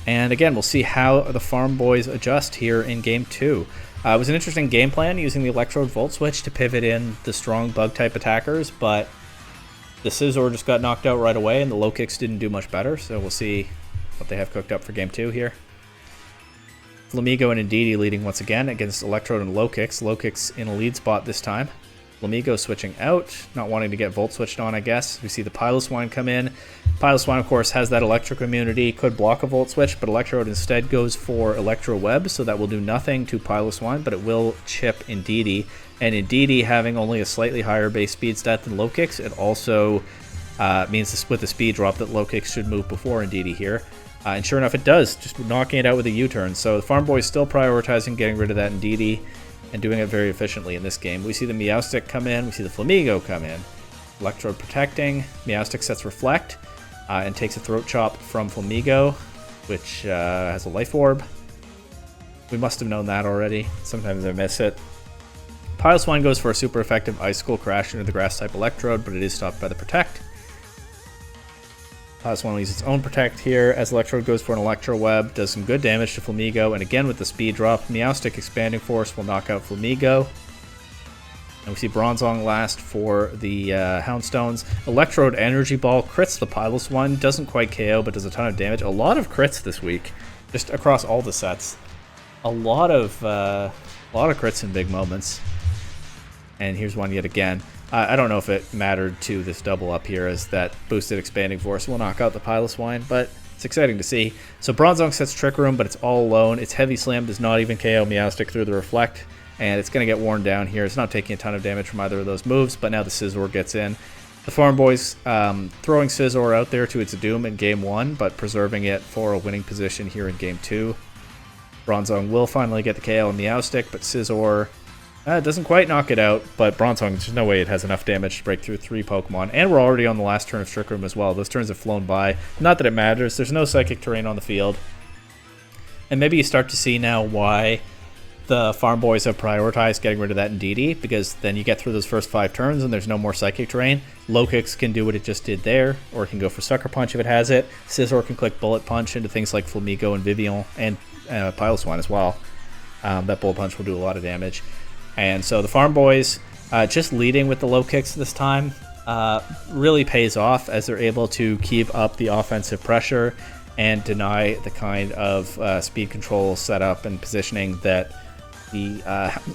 And again, we'll see how the Farmboys adjust here in Game 2. It was an interesting game plan using the Electrode Volt Switch to pivot in the strong Bug-type attackers, but the Scizor just got knocked out right away, and the Low Kicks didn't do much better, so we'll see what they have cooked up for Game 2 here. Flamigo and Indeedee leading once again against Electrode and Low Kicks. Low Kicks in a lead spot this time. Flamigo switching out, not wanting to get Volt switched on, I guess. We see the Piloswine come in. Piloswine, of course, has that electric immunity, could block a Volt switch, but Electrode instead goes for Electro Web, so that will do nothing to Piloswine, but it will chip Indeedee. And Indeedee having only a slightly higher base speed stat than Low Kicks, it also means with the speed drop that Low Kicks should move before Indeedee here. And sure enough, it does, just knocking it out with a U-turn. So the Farmboys still prioritizing getting rid of that Indeedee and doing it very efficiently in this game. We see the Meowstic come in, we see the Flamigo come in. Electrode protecting, Meowstic sets Reflect, and takes a Throat Chop from Flamigo, which has a Life Orb. We must have known that already. Sometimes I miss it. Piloswine goes for a super effective Icicle Crash into the Grass-type Electrode, but it is stopped by the Protect. Piloswine will use its own Protect here, as Electrode goes for an Electro Web, does some good damage to Flamigo, and again with the speed drop, Meowstic Expanding Force will knock out Flamigo. And we see Bronzong last for the Houndstones. Electrode Energy Ball crits the Piloswine, doesn't quite KO, but does a ton of damage. A lot of crits this week, just across all the sets. A lot of crits in big moments. And here's one yet again. I don't know if it mattered to this double up here, as that boosted Expanding Force will knock out the Piloswine, but it's exciting to see. So Bronzong sets Trick Room, but it's all alone. Its Heavy Slam does not even KO Meowstic through the Reflect, and it's going to get worn down here. It's not taking a ton of damage from either of those moves, but now the Scizor gets in. The Farmboys throwing Scizor out there to its doom in Game 1, but preserving it for a winning position here in Game 2. Bronzong will finally get the KO on Meowstic, but Scizor doesn't quite knock it out, but Bronzong, there's no way it has enough damage to break through 3 Pokemon, and we're already on the last turn of Trick Room as well. Those turns have flown by. Not that it matters. There's no Psychic Terrain on the field. And maybe you start to see now why the Farmboys have prioritized getting rid of that Indeedee, because then you get through those first 5 turns and there's no more Psychic Terrain. Low Kicks can do what it just did there, or it can go for Sucker Punch if it has it. Scizor can click Bullet Punch into things like Flamigo and Vivillon, and Piloswine as well. That Bullet Punch will do a lot of damage. And so the Farmboys just leading with the low kicks this time really pays off, as they're able to keep up the offensive pressure and deny the kind of speed control setup and positioning that the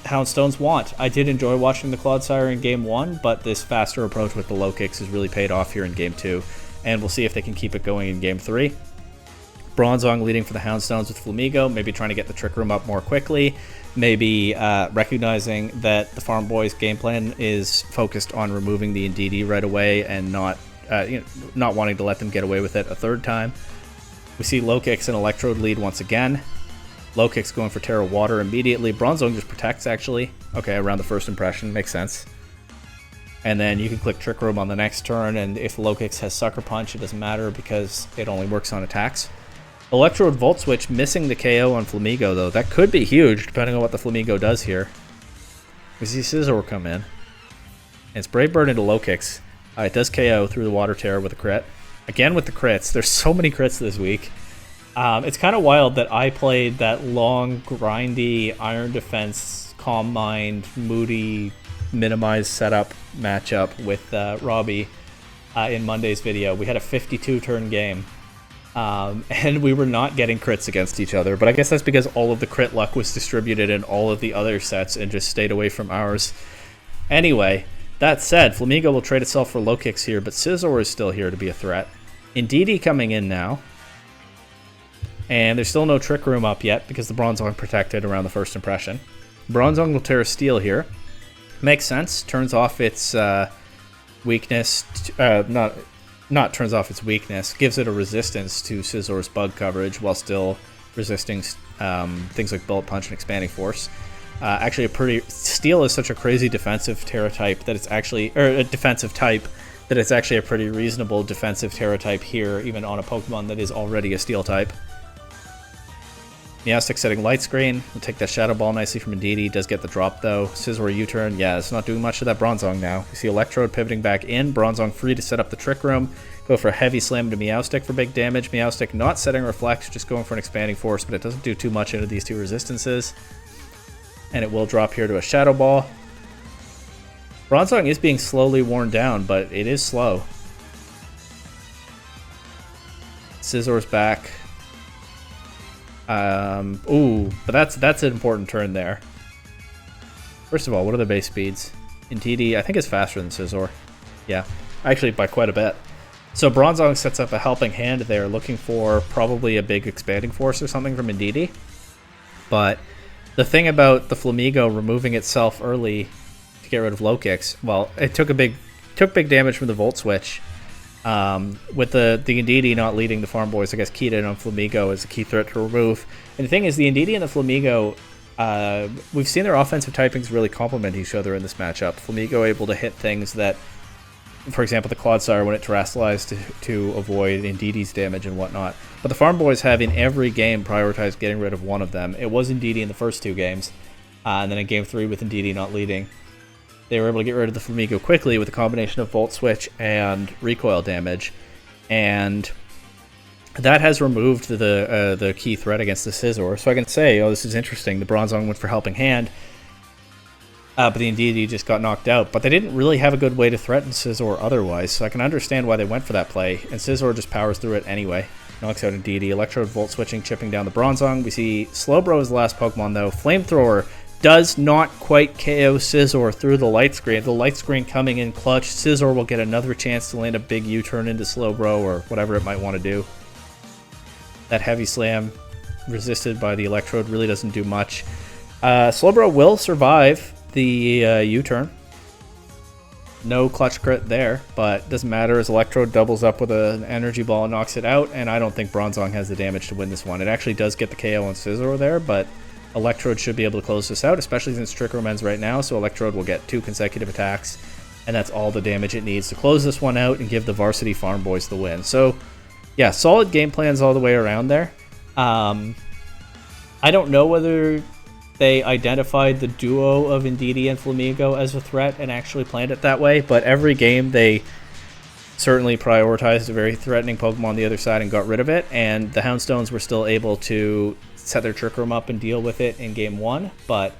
Houndstones want. I did enjoy watching the Clodsire in Game 1, but this faster approach with the low kicks has really paid off here in Game 2, and we'll see if they can keep it going in Game 3. Bronzong leading for the Houndstones with Flamigo, maybe trying to get the Trick Room up more quickly, maybe recognizing that the Farmboys' game plan is focused on removing the Indeedee right away and not wanting to let them get away with it a third time. We see Low Kicks and Electrode lead once again. Low Kicks going for Terra Water immediately. Bronzong just protects, actually. Okay, around the first impression. Makes sense. And then you can click Trick Room on the next turn, and if Low Kicks has Sucker Punch, it doesn't matter because it only works on attacks. Electrode Volt Switch missing the KO on Flamigo, though. That could be huge, depending on what the Flamigo does here. We see Scizor come in. And it's Brave Bird into Low Kicks. It does KO through the Water Terror with a crit. Again with the crits. There's so many crits this week. It's kind of wild that I played that long, grindy, Iron Defense, Calm Mind, Moody, Minimize setup matchup with Robbie in Monday's video. We had a 52-turn game. And we were not getting crits against each other, but I guess that's because all of the crit luck was distributed in all of the other sets and just stayed away from ours. Anyway, that said, Flamigo will trade itself for Low Kicks here, but Scizor is still here to be a threat. Indeedee coming in now. And there's still no Trick Room up yet because the Bronzong protected around the first impression. Bronzong will Terra Steel here. Makes sense. Turns off its weakness. Not turns off its weakness. Gives it a resistance to Scizor's bug coverage while still resisting things like Bullet Punch and Expanding Force. Actually, Steel is such a crazy defensive Terra type that it's actually, or a defensive type, that it's actually a pretty reasonable defensive Terra type here, even on a Pokemon that is already a Steel type. Meowstic setting Light Screen. We'll take that Shadow Ball nicely from Indeedee. Does get the drop though. Scizor U-turn. Yeah, it's not doing much to that Bronzong now. We see Electrode pivoting back in. Bronzong free to set up the Trick Room. Go for a Heavy Slam to Meowstic for big damage. Meowstic not setting Reflect, just going for an Expanding Force, but it doesn't do too much into these two resistances. And it will drop here to a Shadow Ball. Bronzong is being slowly worn down, but it is slow. Scizor's back. But that's an important turn there. First of all, what are the base speeds? Indeedee, I think, is faster than Scizor. Yeah, actually by quite a bit. So Bronzong sets up a helping hand there, looking for probably a big Expanding Force or something from Indeedee. But the thing about the Flamigo removing itself early to get rid of Low Kicks, well, it took big damage from the Volt Switch. With the Indeedee not leading the Farmboys, I guess keyed in on Flamigo is a key threat to remove. And the thing is, the Indeedee and the Flamigo, we've seen their offensive typings really complement each other in this matchup. Flamigo able to hit things that, for example, the Clodsire when it terrestrialized to avoid Indeedee's damage and whatnot. But the Farmboys have in every game prioritized getting rid of one of them. It was Indeedee in the first 2 games, and then in Game 3 with Indeedee not leading. They were able to get rid of the Flamigo quickly with a combination of Volt Switch and recoil damage, and that has removed the key threat against the Scizor. So I can say, oh, this is interesting. The Bronzong went for Helping Hand, but the Indeedee just got knocked out. But they didn't really have a good way to threaten Scizor otherwise, so I can understand why they went for that play, and Scizor just powers through it anyway. Knocks out Indeedee. Electrode Volt Switching, chipping down the Bronzong. We see Slowbro is the last Pokemon, though. Flamethrower does not quite KO Scizor through the Light Screen. The Light Screen coming in clutch. Scizor will get another chance to land a big U-turn into Slowbro or whatever it might want to do. That Heavy Slam resisted by the Electrode really doesn't do much. Slowbro will survive the U-turn. No clutch crit there, but doesn't matter as Electrode doubles up with an energy ball and knocks it out, and I don't think Bronzong has the damage to win this one. It actually does get the KO on Scizor there, but Electrode should be able to close this out, especially since Trick Room ends right now, so Electrode will get 2 consecutive attacks, and that's all the damage it needs to close this one out and give the varsity Farmboys the win. So, yeah, solid game plans all the way around there. I don't know whether they identified the duo of Indeedee and Flamigo as a threat and actually planned it that way, but every game they certainly prioritized a very threatening Pokemon on the other side and got rid of it, and the Houndstones were still able to set their Trick Room up and deal with it in game 1, but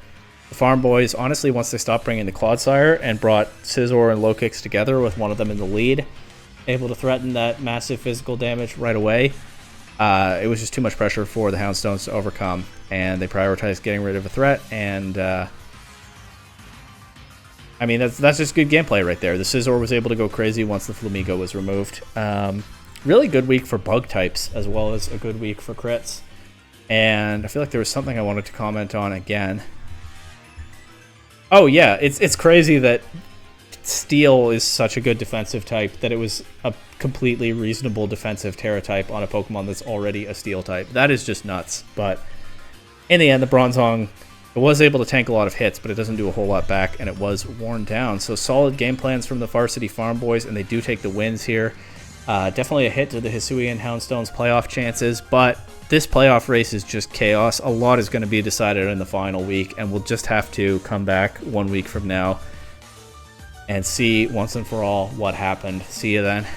the Farmboys, honestly, once they stopped bringing the Clodsire and brought Scizor and Lokix together with one of them in the lead, able to threaten that massive physical damage right away, it was just too much pressure for the Houndstones to overcome, and they prioritized getting rid of a threat, and I mean, that's just good gameplay right there. The Scizor was able to go crazy once the Flamigo was removed. Really good week for bug types, as well as a good week for crits. And I feel like there was something I wanted to comment on again. Oh yeah, it's crazy that Steel is such a good defensive type that it was a completely reasonable defensive Terra type on a Pokemon that's already a Steel type. That is just nuts. But in the end, the Bronzong, it was able to tank a lot of hits, but it doesn't do a whole lot back, and it was worn down. So solid game plans from the Varsity Farmboys, and they do take the wins here. Definitely a hit to the Hisuian Houndstones playoff chances, but this playoff race is just chaos. A lot is going to be decided in the final week, and we'll just have to come back 1 week from now and see once and for all what happened. See you then.